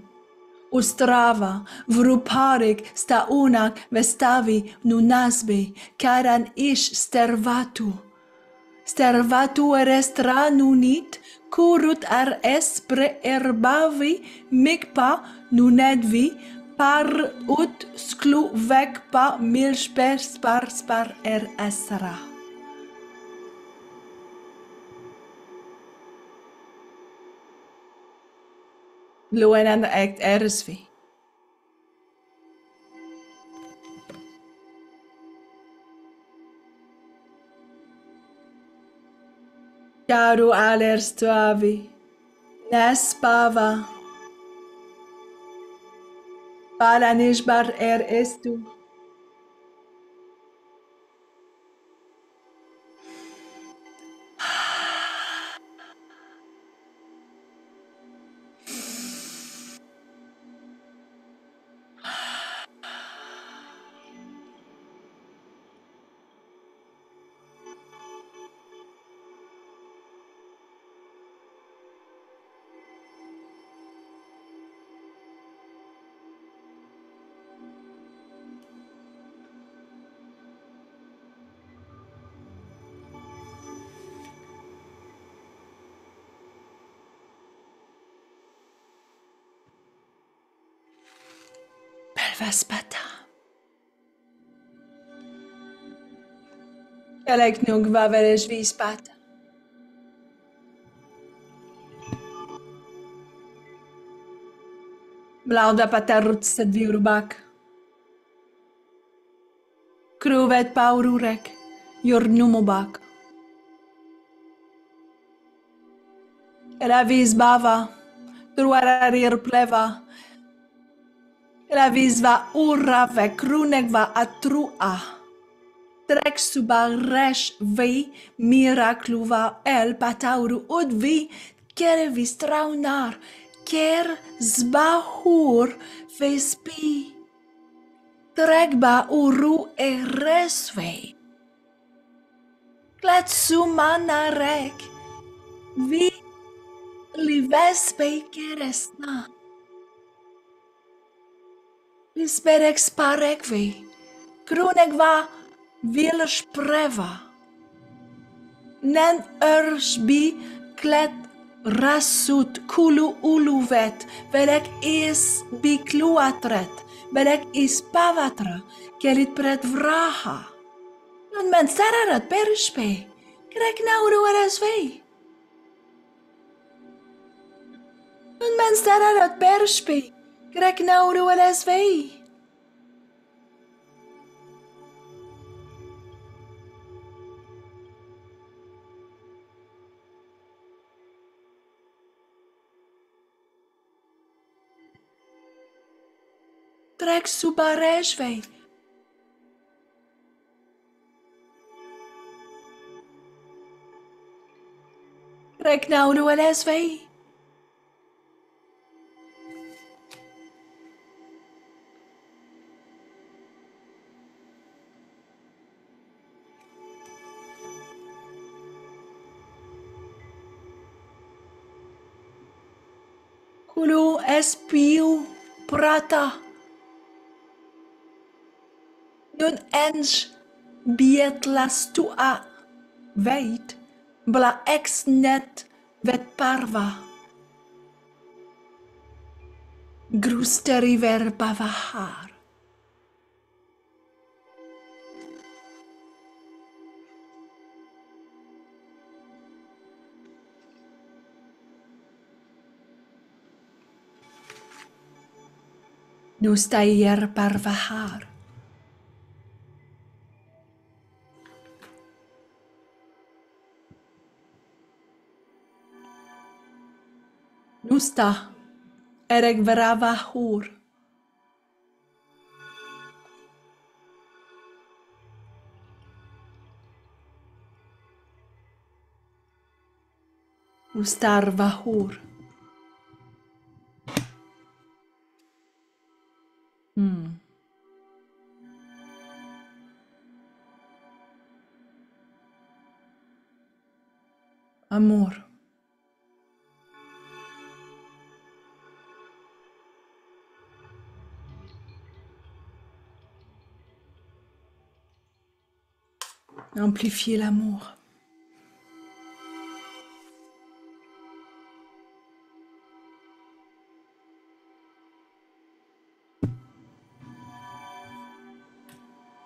A: Ustrava, vruparik, staunak, vestavi, nunasbe, karan ish stervatu. Stervatu erestra nunit, kurut ar espre erbavi, mikpa, nunedvi, par ut sklu vekpa milsper spar er esra. Luenan ect ersvi. Caru aler stuavi, nespava, Para nishbar estu. Pelvaspata. Keleknug vaveres vispata. Blauda patarut sedvirubak. Kruvet paururek. Jurnumobak. Elavis bava. Truararir pleva. Elavis va urra ve krunek va atrua. Trek suba resh vi miracluva el patauru udvi kerevis traunar ker zbahur vespi. Trek ba uru e resve. Kletsu manarek vi livespe keresna. Lisperek sparekve. Krunek va vilspreva. Nen ersbi klet rasut kulu uluvet. Velek is bikluatret. Velek is pavatra. Kelit pret vraha. Non men sararat perspe. Krek nauru eresvei. Non men sararat perspe. Krek nauru eresvei. Trek subareshvei. Krek nauru eresvei. Kulu espiu prata. Nun ens bietlas tua veit, bla ex net vet parva. Grusteri ver bavahar. Nustayer parvahar. Nusta erek veravahur. Nustar vahur. Amor. Amplifier l'amour.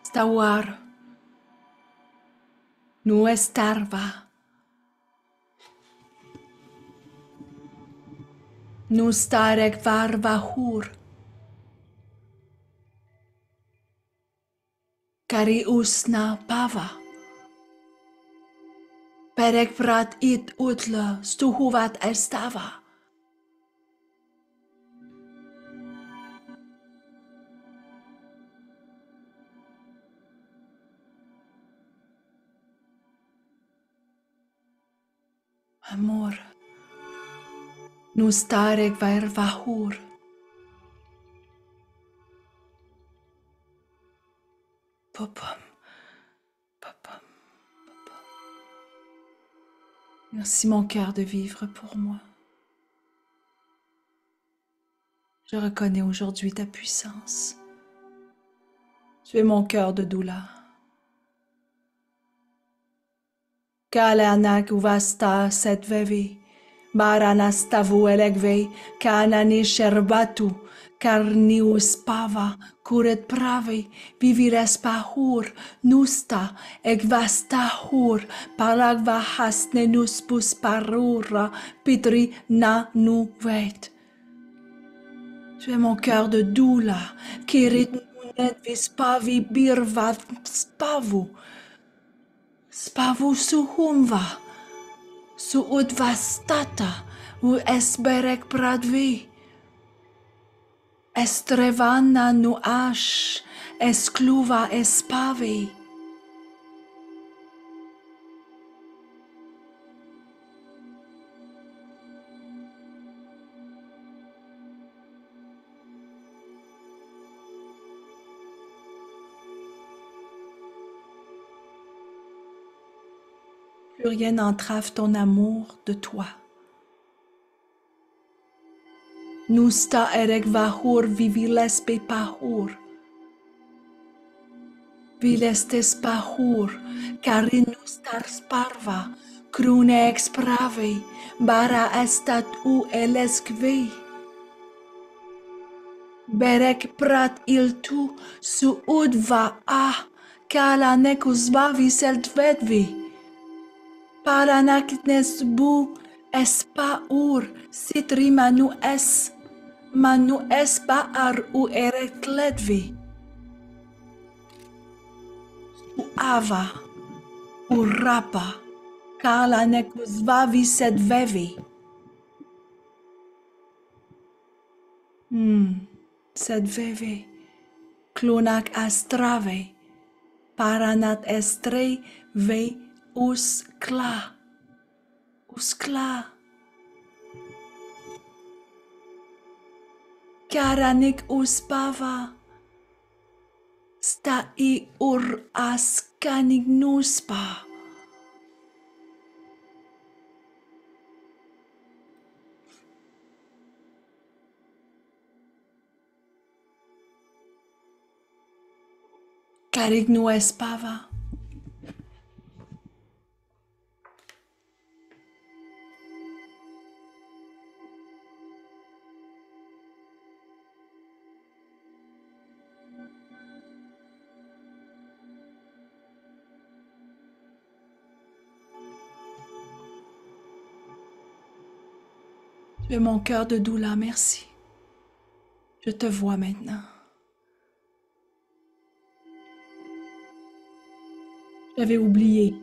A: Stawar. Nu estarva. Nu starek varvahur. Kari usna pava. Perek prat it utla stuhuvat estava. Amor, nu starek ver vahur. Papam, papam, papam. Merci mon cœur de vivre pour moi. Je reconnais aujourd'hui ta puissance. Tu es mon cœur de doula. Kalanak uvasta setvevi, baranastavu elegvei, kanani sherbatu, carnius pava, curet pravi, vivires pahur, nusta, egvastahur, palagvahasnenus pus parura, pitri na nu vet. Tu es mon cœur de doula, kirit munet vispavi birva spavu, spavu suhumva, su udvastata, u esberek pradvi, estrevana nu ash, escluva espavi. Plus rien n'entrave ton amour de toi. Nusta erek vahur vivilespe pahur. Vilestes pahur, carinus tars parva, crune exprave, bara estat u elesque. Berek prat il tu su udva kala nekus bavi seltvedvi. Paranaknes bu espa sitri manu espa ar u erekledvi. Ava, urapa, kala nekuzvavi sedvevi. Sedvevi, klunak astrave, paranat estrei ve uskla. Karanik uspava, sta I ur askanig nuspa. Karig nu espava. Tu es mon cœur de doula, merci. Je te vois maintenant. J'avais oublié.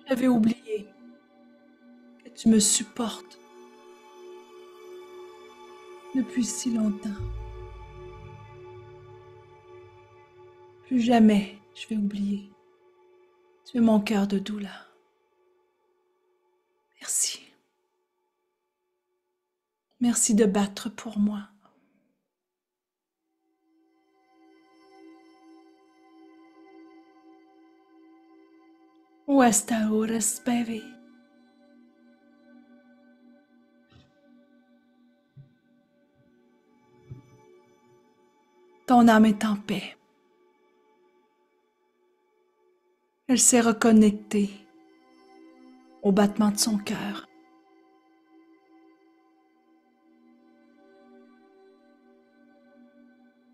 A: J'avais oublié que tu me supportes depuis si longtemps. Plus jamais je vais oublier. Tu es mon cœur de doula. Merci. Merci de battre pour moi. Où est ta ores baby? Ton âme est en paix. Elle s'est reconnectée au battement de son cœur.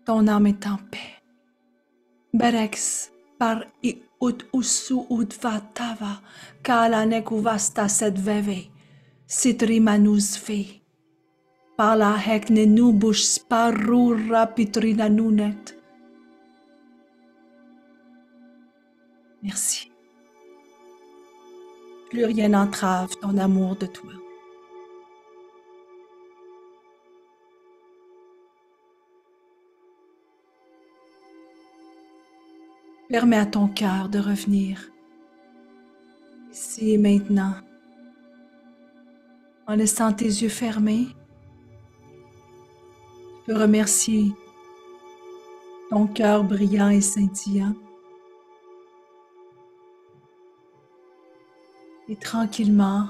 A: Ton âme est en paix. Berex par I ut usu ut vatava, kalanek uvasta sedveve, sitri manus fe. Pala hek nenubush sparura pitrina nunet. Merci. Plus rien n'entrave ton amour de toi. Permets à ton cœur de revenir ici et maintenant. En laissant tes yeux fermés, tu peux remercier ton cœur brillant et scintillant. Et tranquillement,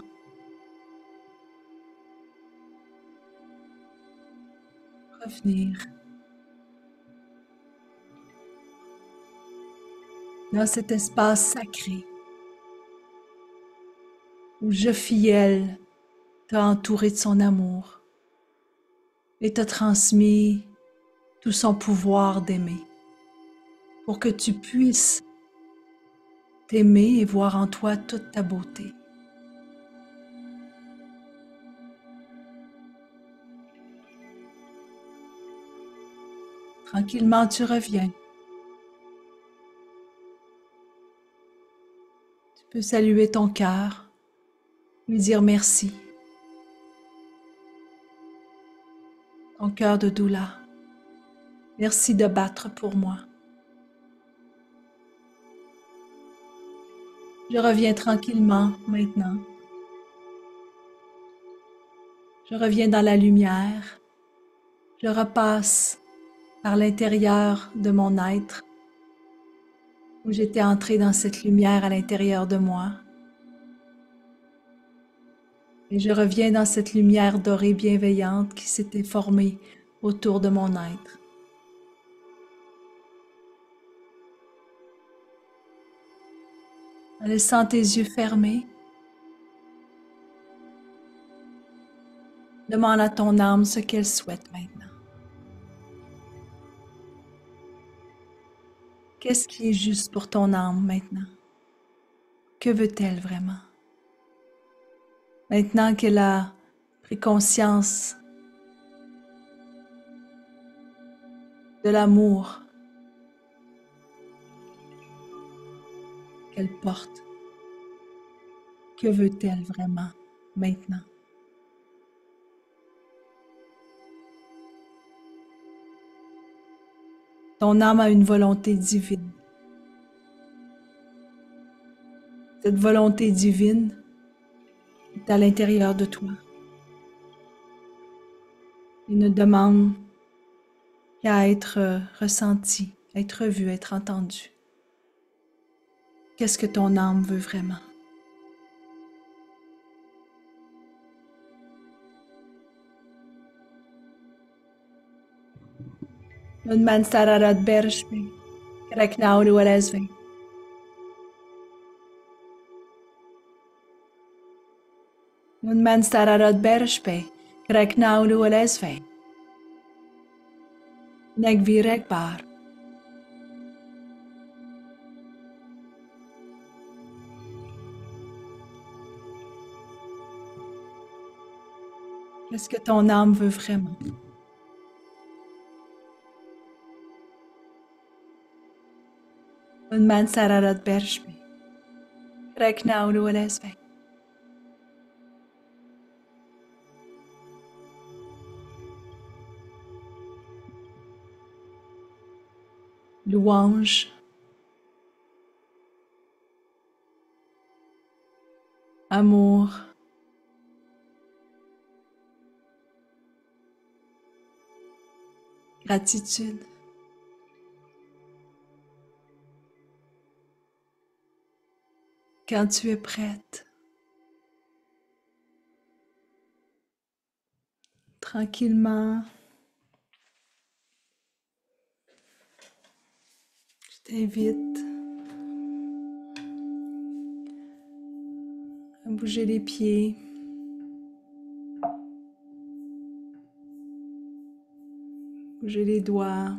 A: revenir dans cet espace sacré où Jophiel t'a entouré de son amour et t'a transmis tout son pouvoir d'aimer pour que tu puisses t'aimer et voir en toi toute ta beauté. Tranquillement, tu reviens. Tu peux saluer ton cœur, lui dire merci. Ton cœur de doula, merci de battre pour moi. Je reviens tranquillement maintenant. Je reviens dans la lumière. Je repasse par l'intérieur de mon être, où j'étais entrée dans cette lumière à l'intérieur de moi. Et je reviens dans cette lumière dorée bienveillante qui s'était formée autour de mon être. En laissant tes yeux fermés, demande à ton âme ce qu'elle souhaite maintenant. Qu'est-ce qui est juste pour ton âme maintenant? Que veut-elle vraiment? Maintenant qu'elle a pris conscience de l'amour qu'elle porte, que veut-elle vraiment maintenant? Ton âme a une volonté divine. Cette volonté divine est à l'intérieur de toi. Il ne demande qu'à être ressentie, être vue, être entendue. Qu'est-ce que ton âme veut vraiment? Nun man sararat bershbe, kraknaulu alesve. Nun man sararat bershbe, kraknaulu alesve. Negvirekbar. Qu'est-ce que ton âme veut vraiment? Nun man sararat bershbe, kraknaulu alesve. Louange, amour, gratitude. Quand tu es prête, tranquillement, je t'invite à bouger les pieds, bouger les doigts,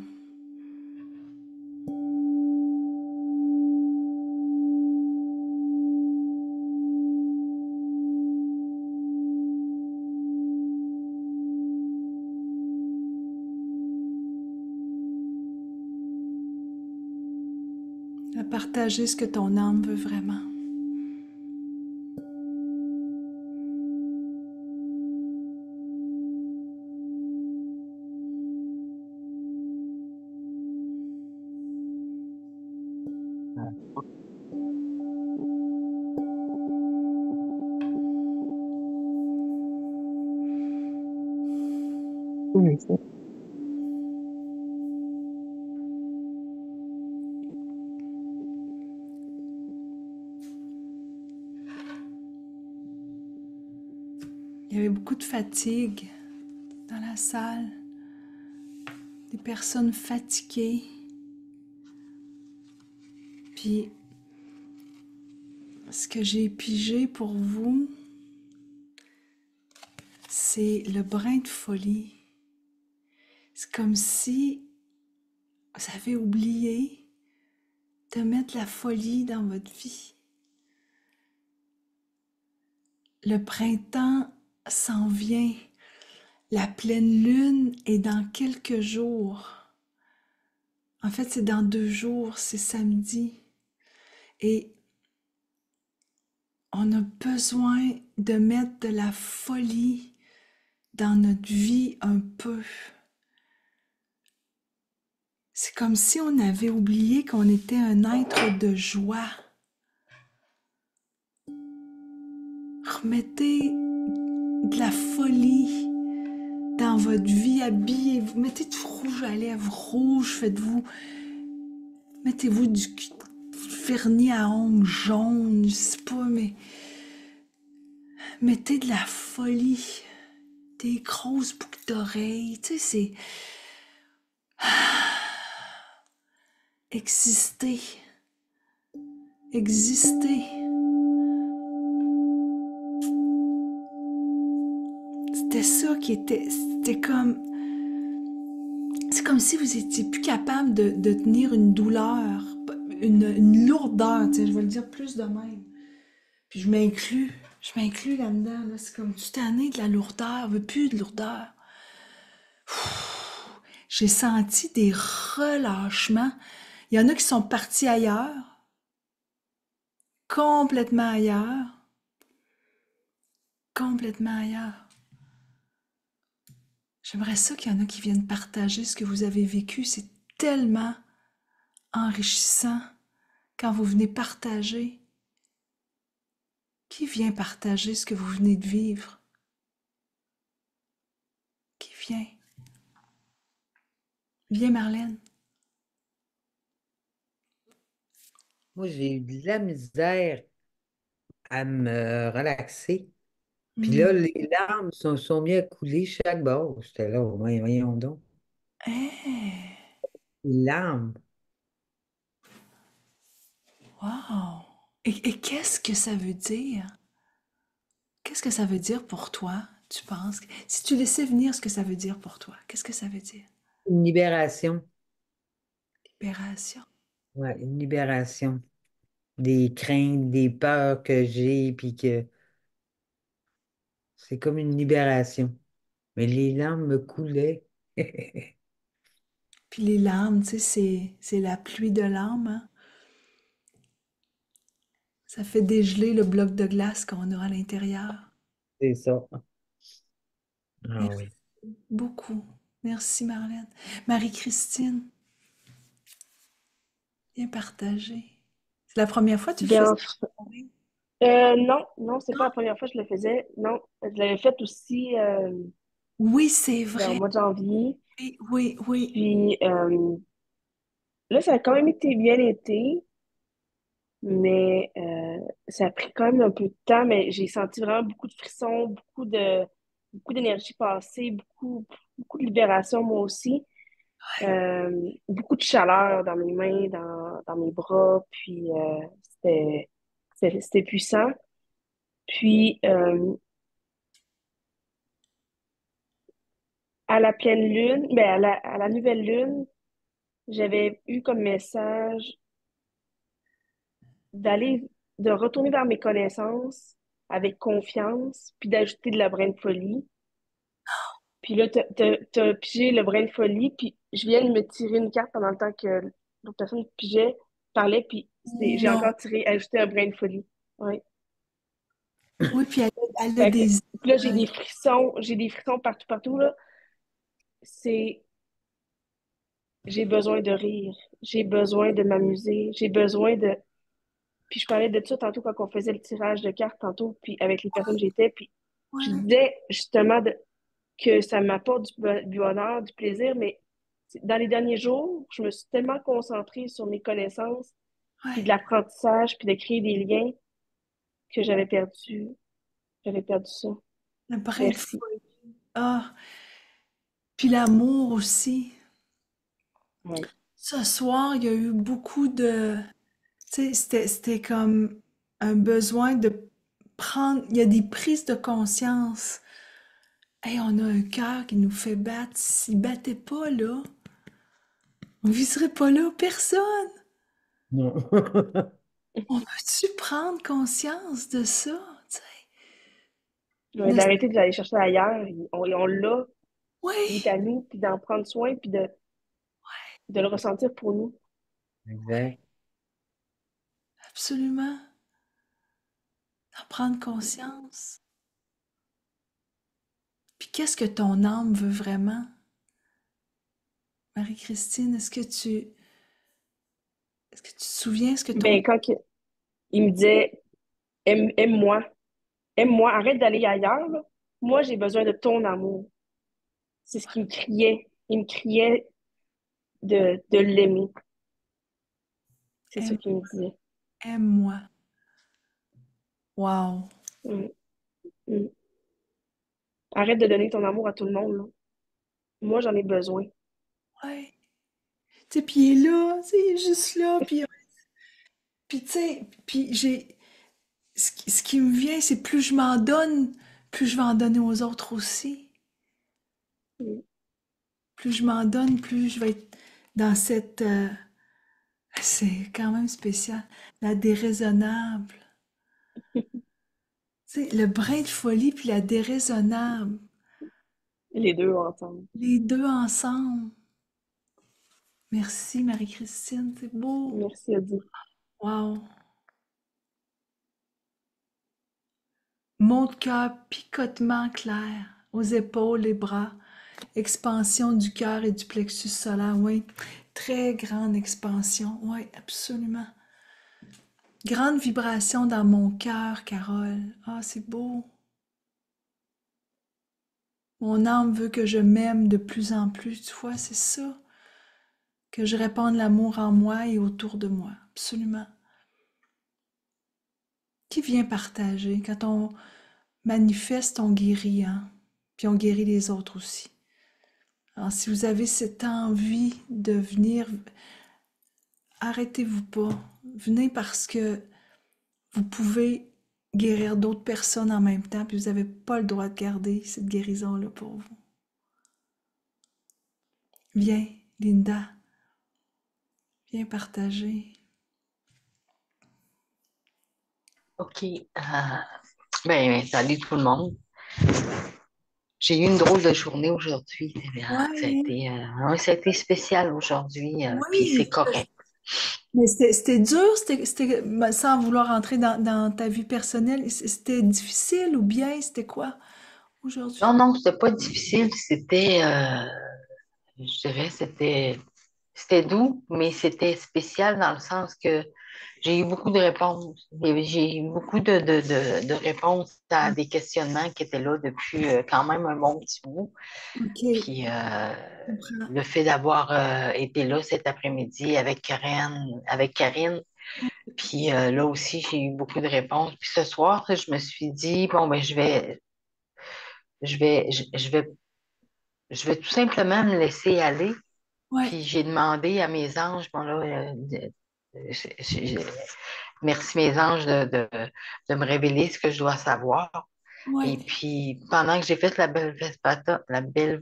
A: à partager ce que ton âme veut vraiment.
B: Oui.
A: Il y avait beaucoup de fatigue dans la salle, des personnes fatiguées. Puis, ce que j'ai pigé pour vous, c'est le brin de folie. C'est comme si vous avez oublié de mettre la folie dans votre vie. Le printemps s'en vient. La pleine lune est dans quelques jours. En fait, c'est dans 2 jours, c'est samedi. Et on a besoin de mettre de la folie dans notre vie un peu. C'est comme si on avait oublié qu'on était un être de joie. Remettez de la folie dans votre vie, habillez-vous, mettez du rouge à lèvres rouge, mettez-vous du vernis à ongles jaune, je sais pas, mais mettez de la folie, des grosses boucles d'oreilles, tu sais, c'est exister, exister. C'était ça qui était, c'est comme si vous étiez plus capable de tenir une douleur, une lourdeur, tu sais, je vais le dire plus de même. Puis je m'inclus là-dedans, là, c'est comme toute année de la lourdeur, je veux plus de lourdeur. J'ai senti des relâchements. Il y en a qui sont partis ailleurs, complètement ailleurs, complètement ailleurs. J'aimerais ça qu'il y en a qui viennent partager ce que vous avez vécu. C'est tellement enrichissant quand vous venez partager. Qui vient partager ce que vous venez de vivre? Qui vient? Viens, Marlène.
B: Moi, j'ai eu de la misère à me relaxer. Puis là,
A: Hmm.
B: les larmes sont mises à couler chaque bord. J'étais là, voyons donc.
A: Hey,
B: Les larmes,
A: wow! Et qu'est-ce que ça veut dire? Qu'est-ce que ça veut dire pour toi, tu penses? Si tu laissais venir ce que ça veut dire pour toi, qu'est-ce que ça veut dire?
B: une libération.
A: Libération.
B: Ouais, une libération. Des craintes, des peurs que j'ai, puis que c'est comme une libération. Mais les larmes me coulaient.
A: Puis les larmes, tu sais, c'est la pluie de larmes, hein? Ça fait dégeler le bloc de glace qu'on a à l'intérieur.
B: C'est ça. Ah
A: Merci
B: oui.
A: beaucoup. Merci, Marlène. Marie-Christine, viens partager. C'est la première fois que tu le fais?
C: Bien, non, non, c'est pas la première fois que je le faisais. Non, je l'avais fait aussi
A: Oui, c'est
C: au
A: vrai.
C: mois de janvier.
A: Oui, oui, oui.
C: Puis là, ça a quand même été bien été, mais ça a pris quand même un peu de temps. Mais j'ai senti vraiment beaucoup de frissons, beaucoup d'énergie passée, beaucoup de libération moi aussi. Beaucoup de chaleur dans mes mains, dans mes bras. Puis c'était puissant. Puis à la pleine lune, ben à la nouvelle lune, j'avais eu comme message d'aller, de retourner vers mes connaissances avec confiance, puis d'ajouter de la brain de folie. Puis là, t'as pigé le brain de folie, puis je viens de me tirer une carte pendant le temps que l'autre personne pigeait, parlait, puis j'ai
A: Non.
C: encore tiré, ajouté un brain de folie. Ouais.
A: Oui, puis elle a
C: Fait que,
A: des
C: puis là,
A: images.
C: j'ai des frissons partout, partout, là. C'est, j'ai besoin de rire, j'ai besoin de m'amuser, j'ai besoin de... Puis je parlais de ça tantôt quand on faisait le tirage de cartes tantôt, puis avec les personnes que j'étais, puis je
A: Ouais,
C: disais justement que ça m'apporte du bonheur, du plaisir, mais dans les derniers jours, je me suis tellement concentrée sur mes connaissances, puis de
A: ouais.
C: l'apprentissage, puis de créer des liens que j'avais perdu ça.
A: Le brin de
C: Merci.
A: folie. Ah, puis l'amour aussi.
C: Oui.
A: Ce soir, il y a eu beaucoup de... Tu sais, c'était comme un besoin de prendre... Il y a des prises de conscience. Hey, on a un cœur qui nous fait battre. S'il battait pas, là, on ne serait pas là, personne.
B: Non.
A: On peut-tu prendre conscience de ça, tu sais?
C: Ouais,
A: De-
C: d'arrêter d'aller chercher ailleurs. On l'a, il est
A: Oui,
C: à nous, puis d'en prendre soin, puis de le ressentir pour nous.
B: Exact.
A: absolument. D'en prendre conscience. Puis qu'est-ce que ton âme veut vraiment? Marie-Christine, est-ce que tu te souviens ce que ton...
C: Ben, il me disait, aime-moi, aime-moi, arrête d'aller ailleurs, là. Moi, j'ai besoin de ton amour. C'est ce qu'il me criait. Il me criait de l'aimer. C'est ce
A: Aime,
C: qu'il me disait.
A: aime-moi. Wow.
C: Mm, mm. Arrête de donner ton amour à tout le monde, là. Moi, j'en ai besoin.
A: Ouais. Tu sais, puis il est là, tu sais, il est juste là, puis tu sais, puis j'ai... ce qui me vient, c'est plus je m'en donne, plus je vais en donner aux autres aussi.
C: Mm.
A: Plus je m'en donne, plus je vais être dans cette... c'est quand même spécial. La déraisonnable. Tu sais, le brin de folie puis la déraisonnable.
C: Les deux ensemble.
A: Les deux ensemble. Merci Marie-Christine, c'est beau.
C: Merci, Adi.
A: Wow. Mot de cœur, picotement clair, aux épaules, les bras, expansion du cœur et du plexus solaire, oui. Très grande expansion, oui, absolument. Grande vibration dans mon cœur, Carole. Ah, c'est beau. Mon âme veut que je m'aime de plus en plus, tu vois, c'est ça. Que je répande l'amour en moi et autour de moi, absolument. Qui vient partager? Quand on manifeste, on guérit, hein? Puis on guérit les autres aussi. Alors, si vous avez cette envie de venir, arrêtez-vous pas. Venez parce que vous pouvez guérir d'autres personnes en même temps, puis vous n'avez pas le droit de garder cette guérison-là pour vous. Viens, Linda, viens partager.
D: OK. Ben, salut tout le monde. J'ai eu une drôle de journée aujourd'hui.
A: Ouais,
D: Ça a été spécial aujourd'hui, puis c'est
A: oui,
D: correct.
A: mais c'était dur, ben, sans vouloir entrer dans ta vie personnelle, c'était difficile ou bien, c'était quoi aujourd'hui?
D: Non, non, c'était pas difficile. Je dirais, c'était doux, mais c'était spécial dans le sens que j'ai eu beaucoup de réponses. J'ai eu beaucoup de réponses à des questionnements qui étaient là depuis quand même un bon petit bout.
A: Ok, je
D: Puis
A: comprends.
D: le fait d'avoir été là cet après-midi avec Karine, puis là aussi, j'ai eu beaucoup de réponses. Puis ce soir, je me suis dit, bon, ben, je vais, je, je vais tout simplement me laisser aller.
A: Ouais,
D: Puis j'ai demandé à mes anges, bon là, je- je- merci mes anges de me révéler ce que je dois savoir. Et
A: ouais,
D: puis pendant que j'ai fait la belle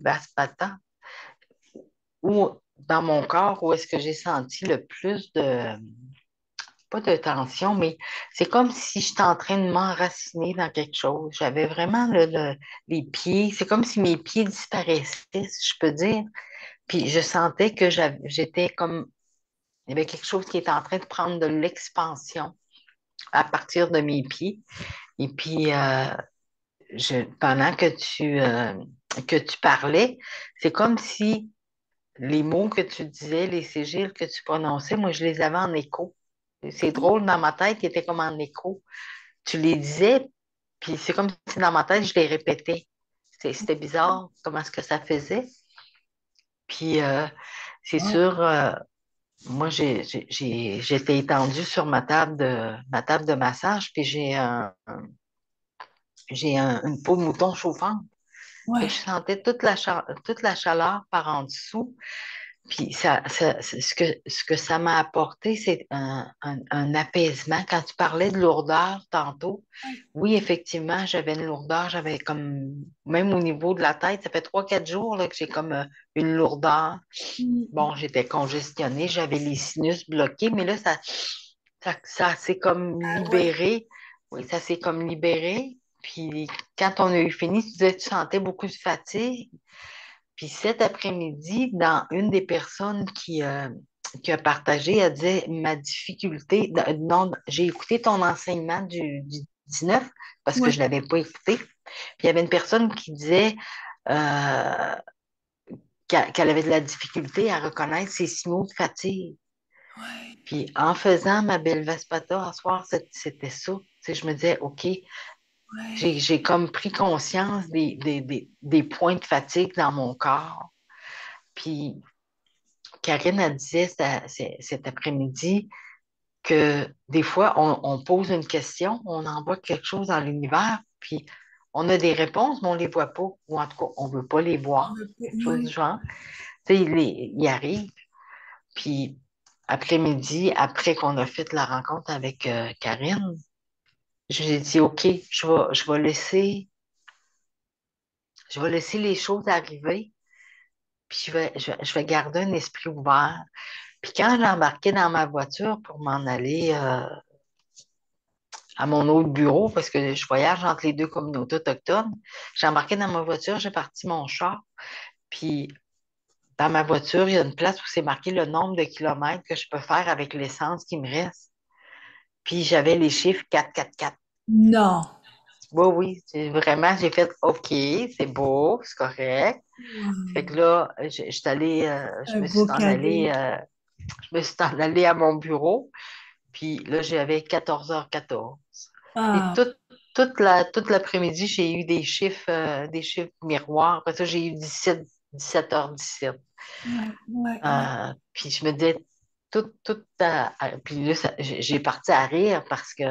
D: Vaspata, où dans mon corps, où est-ce que j'ai senti le plus pas de tension, mais c'est comme si j'étais en train de m'enraciner dans quelque chose. J'avais vraiment les pieds, c'est comme si mes pieds disparaissaient, si je peux dire. Puis je sentais que j'étais comme, il y avait quelque chose qui était en train de prendre de l'expansion à partir de mes pieds. Et puis, pendant que tu parlais, c'est comme si les mots que tu disais, les sigils que tu prononçais, moi, je les avais en écho. C'est drôle, dans ma tête, ils étaient comme en écho. Tu les disais, puis c'est comme si dans ma tête, je les répétais. C'était bizarre comment est-ce que ça faisait. Puis c'est
A: Wow.
D: sûr, moi, j'étais étendue sur ma table de massage, puis une peau de mouton chauffante. Fait que je
A: Ouais.
D: sentais toute la chaleur par en dessous. Puis ce que ça m'a apporté, c'est un apaisement. Quand tu parlais de lourdeur tantôt, oui, effectivement, j'avais une lourdeur, j'avais comme, même au niveau de la tête, ça fait 3, 4 jours là, que j'ai comme une lourdeur.
A: Mm.
D: Bon, j'étais congestionnée, j'avais les sinus bloqués, mais là, ça s'est comme
A: Ah ouais.
D: libéré. Oui, ça s'est comme libéré. Puis quand on a eu fini, tu disais que tu sentais beaucoup de fatigue. Puis cet après-midi, dans une des personnes qui a partagé, elle disait ma difficulté. Non, j'ai écouté ton enseignement du 19 parce que
A: Ouais.
D: je ne l'avais pas écouté. Puis il y avait une personne qui disait euh, qu'elle avait de la difficulté à reconnaître ses signaux de fatigue.
A: Ouais.
D: Puis en faisant ma belle Vespata, à soir, c'était ça. Tu sais, je me disais, OK,
A: Ouais.
D: j'ai comme pris conscience des points de fatigue dans mon corps. Puis Karine, elle disait cet après-midi que des fois, on pose une question, on envoie quelque chose dans l'univers, puis on a des réponses, mais on ne les voit pas, ou en tout cas, on ne veut pas les voir, quelque chose du
A: Ouais.
D: genre. Tu sais, il arrive, puis après-midi, après qu'on a fait la rencontre avec Karine, j'ai dit, OK, je vais laisser les choses arriver, puis je vais garder un esprit ouvert. Puis quand j'ai embarqué dans ma voiture pour m'en aller à mon autre bureau, parce que je voyage entre les deux communautés autochtones, j'ai embarqué dans ma voiture, j'ai parti mon char, puis dans ma voiture, il y a une place où c'est marqué le nombre de kilomètres que je peux faire avec l'essence qui me reste. Puis j'avais les chiffres 444.
A: Non.
D: Oui, oui, vraiment, j'ai fait OK, c'est beau, c'est correct. Fait que
A: Wow.
D: là, je
A: Un
D: me
A: beau
D: suis en
A: cadeau.
D: allée, je me suis en allée à mon bureau. Puis là, j'avais 14h14. Et
A: Ah,
D: toute l'après-midi, j'ai eu des chiffres miroirs. Après ça, j'ai eu 17h17.
A: ouais, ouais, ouais.
D: Puis je me disais, puis là, j'ai parti à rire parce que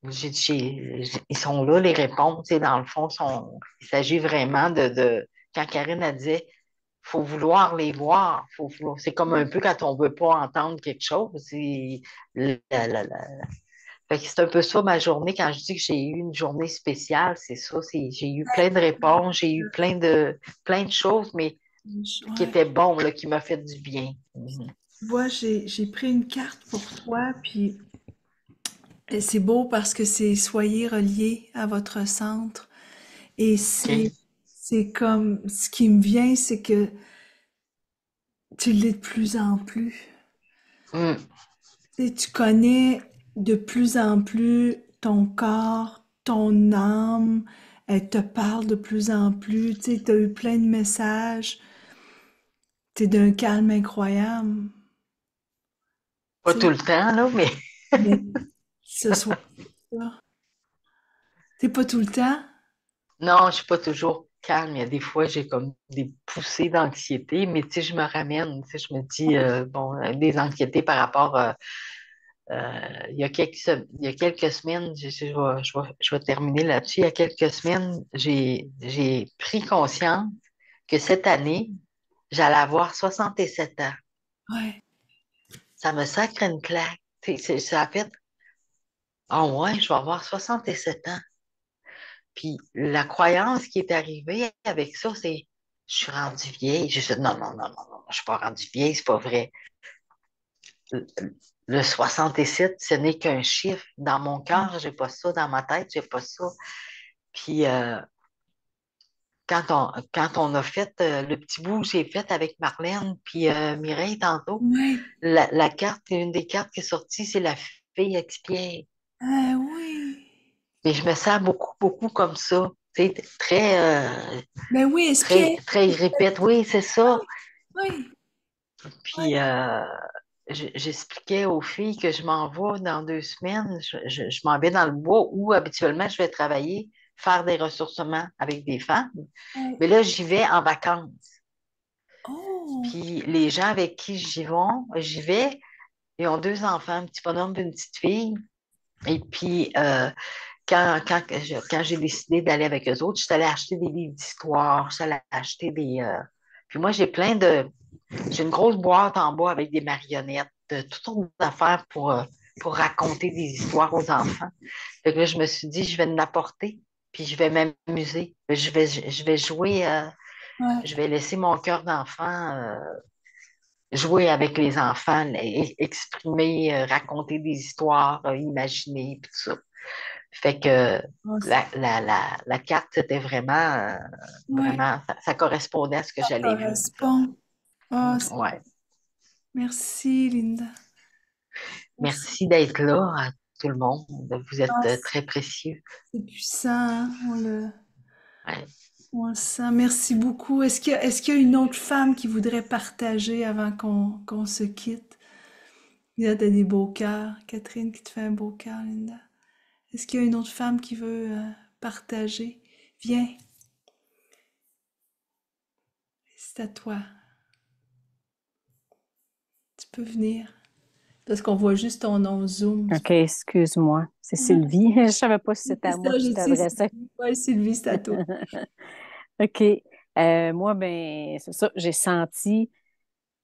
D: ils sont là, les réponses. Et dans le fond, il s'agit vraiment quand Karine a dit, faut vouloir les voir. C'est comme un peu quand on veut pas entendre quelque chose. La, la, la, fait que c'est un peu ça ma journée. Quand je dis que j'ai eu une journée spéciale, c'est ça. J'ai eu plein de réponses, j'ai eu plein de choses, mais qui
A: Ouais.
D: étaient bons, là, qui m'ont fait du bien. Mhm.
A: Tu vois, j'ai pris une carte pour toi, puis c'est beau parce que c'est soyez reliés à votre centre. Et
D: OK?
A: c'est comme, ce qui me vient, c'est que tu l'es de plus en plus.
D: Mm.
A: Tu sais, tu connais de plus en plus ton corps, ton âme, elle te parle de plus en plus. Tu sais, t'as eu plein de messages. T'es d'un calme incroyable.
D: Pas
A: Tu
D: tout
A: sais,
D: le temps, là, mais
A: mais ce soir, là, c'est pas tout le temps.
D: non, je suis pas toujours calme. Il y a des fois, j'ai comme des poussées d'anxiété, mais tu sais, je me ramène. Tu sais, je me dis, bon, des anxiétés par rapport il y a quelques semaines, je vais terminer là-dessus. Il y a quelques semaines, j'ai pris conscience que cette année, j'allais avoir 67 ans.
A: Ouais.
D: Ça me sacre une claque. Ça a fait, oh ouais, je vais avoir 67 ans. Puis la croyance qui est arrivée avec ça, c'est, je suis rendue vieille. Je dit, non, non, non, non, non, je suis pas rendue vieille, c'est pas vrai. Le, le 67, ce n'est qu'un chiffre. Dans mon cœur, j'ai pas ça. Dans ma tête, j'ai pas ça. Puis quand on a fait le petit bout que j'ai fait avec Marlène puis Mireille tantôt,
A: Ouais.
D: la carte, une des cartes qui est sortie, c'est la fille expiée.
A: Ah oui.
D: Et je me sens beaucoup, beaucoup comme ça. Tu sais,
A: Ben oui,
D: très,
A: espiègle.
D: très répète. Oui, c'est ça.
A: Oui,
D: Puis j'expliquais aux filles que je m'en vais dans 2 semaines, je m'en vais dans le bois où habituellement je vais travailler, faire des ressourcements avec des femmes.
A: oui.
D: Mais là, j'y vais en vacances.
A: Oh,
D: Puis les gens avec qui j'y vais, ils ont 2 enfants, un petit bonhomme et une petite fille. Et puis, quand j'ai décidé d'aller avec eux autres, je suis allée acheter des livres d'histoire, je suis allée acheter des... Puis moi, j'ai une grosse boîte en bois avec des marionnettes, de toutes sortes d'affaires pour raconter des histoires aux enfants. Fait que là, je me suis dit, je vais l'apporter, puis je vais m'amuser. Je vais jouer,
A: ouais.
D: je vais laisser mon cœur d'enfant jouer avec les enfants, exprimer, raconter des histoires, imaginer, puis tout ça. Fait que
A: Oh,
D: la carte, c'était
A: ouais,
D: ça correspondait à ce que
A: ça
D: j'allais vivre.
A: correspond. Ah,
D: Ouais.
A: merci, Linda. Merci.
D: Merci d'être là à tout le monde. Vous êtes
A: Ah,
D: très précieux.
A: c'est puissant, hein.
D: Ouais.
A: On le sent. Merci beaucoup. Est-ce qu'il y a une autre femme qui voudrait partager avant qu'on se quitte? Linda, t'as des beaux cœurs. Catherine qui te fait un beau cœur, Linda. Est-ce qu'il y a une autre femme qui veut partager? Viens, c'est à toi. Tu peux venir. Parce qu'on voit juste ton nom Zoom.
E: OK, excuse-moi. C'est Sylvie. Je savais pas si c'était
A: C'est
E: à moi
A: ça,
E: que
A: je
E: tu
A: sais,
E: t'adressais.
A: Sylvie. Ouais, Sylvie, c'est à toi.
E: OK. Moi, ben, c'est ça. J'ai senti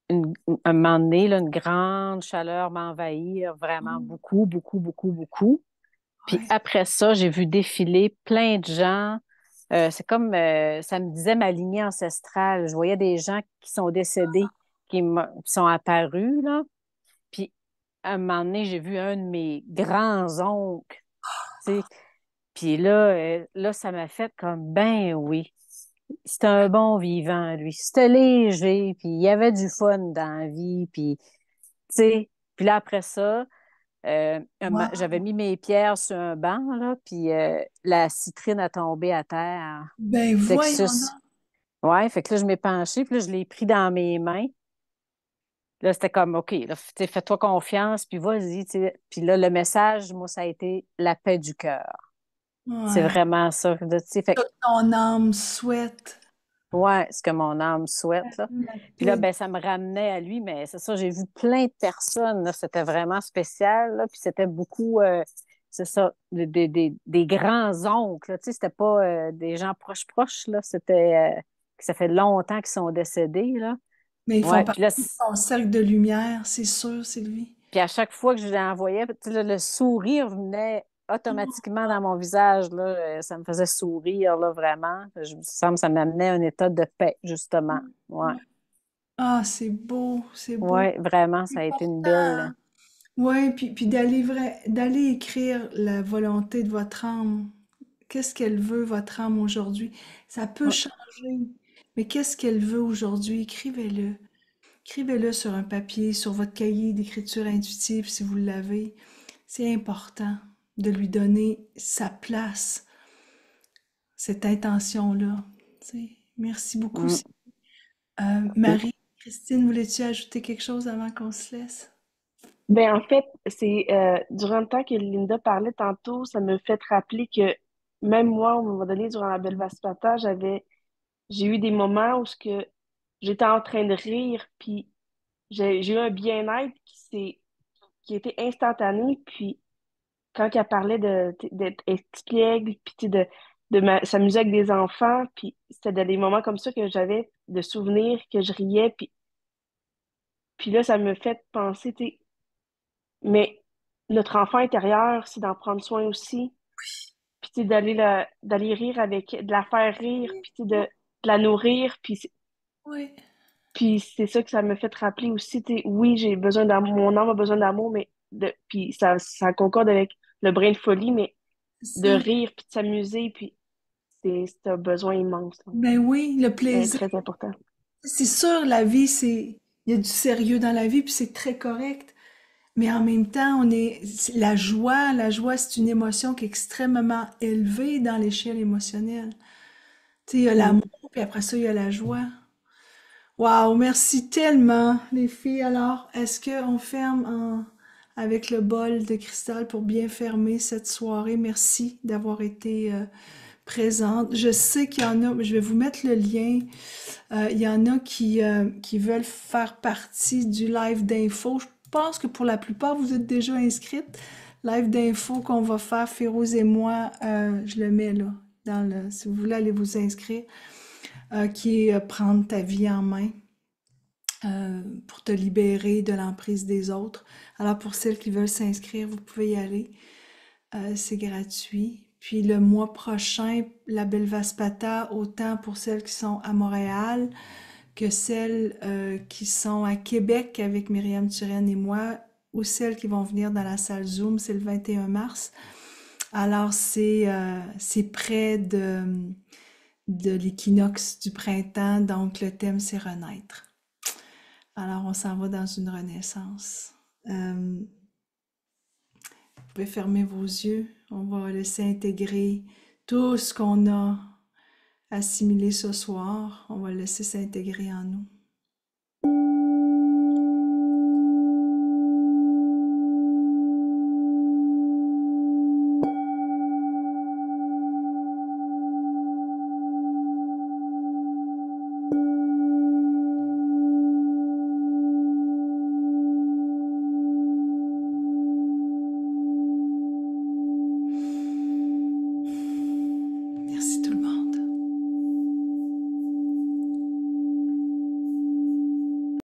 E: un moment donné, là, une grande chaleur m'envahir, vraiment
A: Oh,
E: beaucoup, beaucoup, beaucoup, beaucoup. Puis
A: ouais.
E: après ça, j'ai vu défiler plein de gens. C'est comme, ça me disait ma lignée ancestrale. Je voyais des gens qui sont décédés, qui sont apparus, là. Puis à un moment donné, j'ai vu un de mes grands-oncles, tu sais. Puis là, ça m'a fait comme, ben oui, c'était un bon vivant, lui. C'était léger, puis il y avait du fun dans la vie, puis, tu sais. Puis là, après ça,
A: Wow.
E: j'avais mis mes pierres sur un banc, là, puis la citrine a tombé à terre.
A: Ben voyons
E: Texas.
A: donc.
E: Ouais, fait que là, je m'ai penchée, puis là, je l'ai pris dans mes mains. Là, c'était comme, OK, là, tu sais, fais-toi confiance, puis vas-y, tu sais. Puis là, le message, moi, ça a été la paix du cœur. C'est
A: Ouais.
E: vraiment ça. Tu sais, fait que,
A: Toute ton âme souhaite
E: ouais, ce que mon âme souhaite, là.
A: la
E: Puis là,
A: paix.
E: ben, ça me ramenait à lui, mais c'est ça, j'ai vu plein de personnes, là. C'était vraiment spécial, là. Puis c'était beaucoup, c'est ça, des grands-oncles, là. Tu sais, c'était pas des gens proches, là. C'était, que ça fait longtemps qu'ils sont décédés, là.
A: Mais ils font
E: Ouais, puis là,
A: partie de ton cercle de lumière, c'est sûr, Sylvie.
E: puis à chaque fois que je l'envoyais, tu sais, là, le sourire venait automatiquement dans mon visage, là. Ça me faisait sourire, là, vraiment. Ça m'amenait à un état de paix, justement. Ouais.
A: Ouais. Ah, c'est beau, c'est beau.
E: Ouais, vraiment,
A: C'est
E: ça a été une
A: important.
E: belle.
A: Ouais, puis d'aller écrire la volonté de votre âme. Qu'est-ce qu'elle veut, votre âme, aujourd'hui? Ça peut
E: Ouais,
A: changer, mais qu'est-ce qu'elle veut aujourd'hui? Écrivez-le. Écrivez-le sur un papier, sur votre cahier d'écriture intuitive si vous l'avez. C'est important de lui donner sa place, cette intention-là. Tu sais. Merci beaucoup.
E: mm.
A: Marie, Christine, voulais-tu ajouter quelque chose avant qu'on se laisse?
C: Ben, en fait, c'est durant le temps que Linda parlait tantôt, ça me fait rappeler que même moi, à un moment donné, durant la Belle Vaspata, j'ai eu des moments où ce que j'étais en train de rire, puis j'ai eu un bien-être qui était instantané, puis quand elle parlait d'être espiègle, puis tu sais, s'amuser avec des enfants, puis c'était des moments comme ça que j'avais de souvenirs, que je riais, puis là, ça me fait penser, tu sais, mais notre enfant intérieur, c'est d'en prendre soin aussi, puis tu sais, d'aller rire avec, de la faire rire, puis tu sais, de la nourrir,
A: Oui,
C: puis c'est ça que ça me fait rappeler aussi, tu sais, oui, j'ai besoin d'amour, mon âme a besoin d'amour, puis ça concorde avec le brin de folie, mais
A: c'est
C: de
A: ça.
C: rire, puis de s'amuser, puis c'est un besoin immense, là.
A: Ben oui, le plaisir.
C: Très important.
A: C'est sûr, la vie, il y a du sérieux dans la vie, puis c'est très correct. Mais en même temps, la joie, c'est une émotion qui est extrêmement élevée dans l'échelle émotionnelle. Tu sais, il y a
C: Mm.
A: l'amour, puis après ça, il y a la joie. Wow, merci tellement, les filles. Alors, est-ce qu'on ferme avec le bol de cristal pour bien fermer cette soirée? Merci d'avoir été présente. Je sais qu'il y en a, je vais vous mettre le lien. Il y en a qui veulent faire partie du live d'info. Je pense que pour la plupart, vous êtes déjà inscrites. Live d'info qu'on va faire, Férouz et moi, je le mets là, si vous voulez aller vous inscrire, qui est prendre ta vie en main pour te libérer de l'emprise des autres. Alors pour celles qui veulent s'inscrire, vous pouvez y aller. C'est gratuit. Puis le mois prochain, la Belle Vaspata, autant pour celles qui sont à Montréal que celles qui sont à Québec avec Myriam Turenne et moi, ou celles qui vont venir dans la salle Zoom, c'est le 21 mars. Alors c'est près de l'équinoxe du printemps, donc le thème c'est renaître. Alors on s'en va dans une renaissance. Vous pouvez fermer vos yeux, on va laisser intégrer tout ce qu'on a assimilé ce soir, on va le laisser s'intégrer en nous.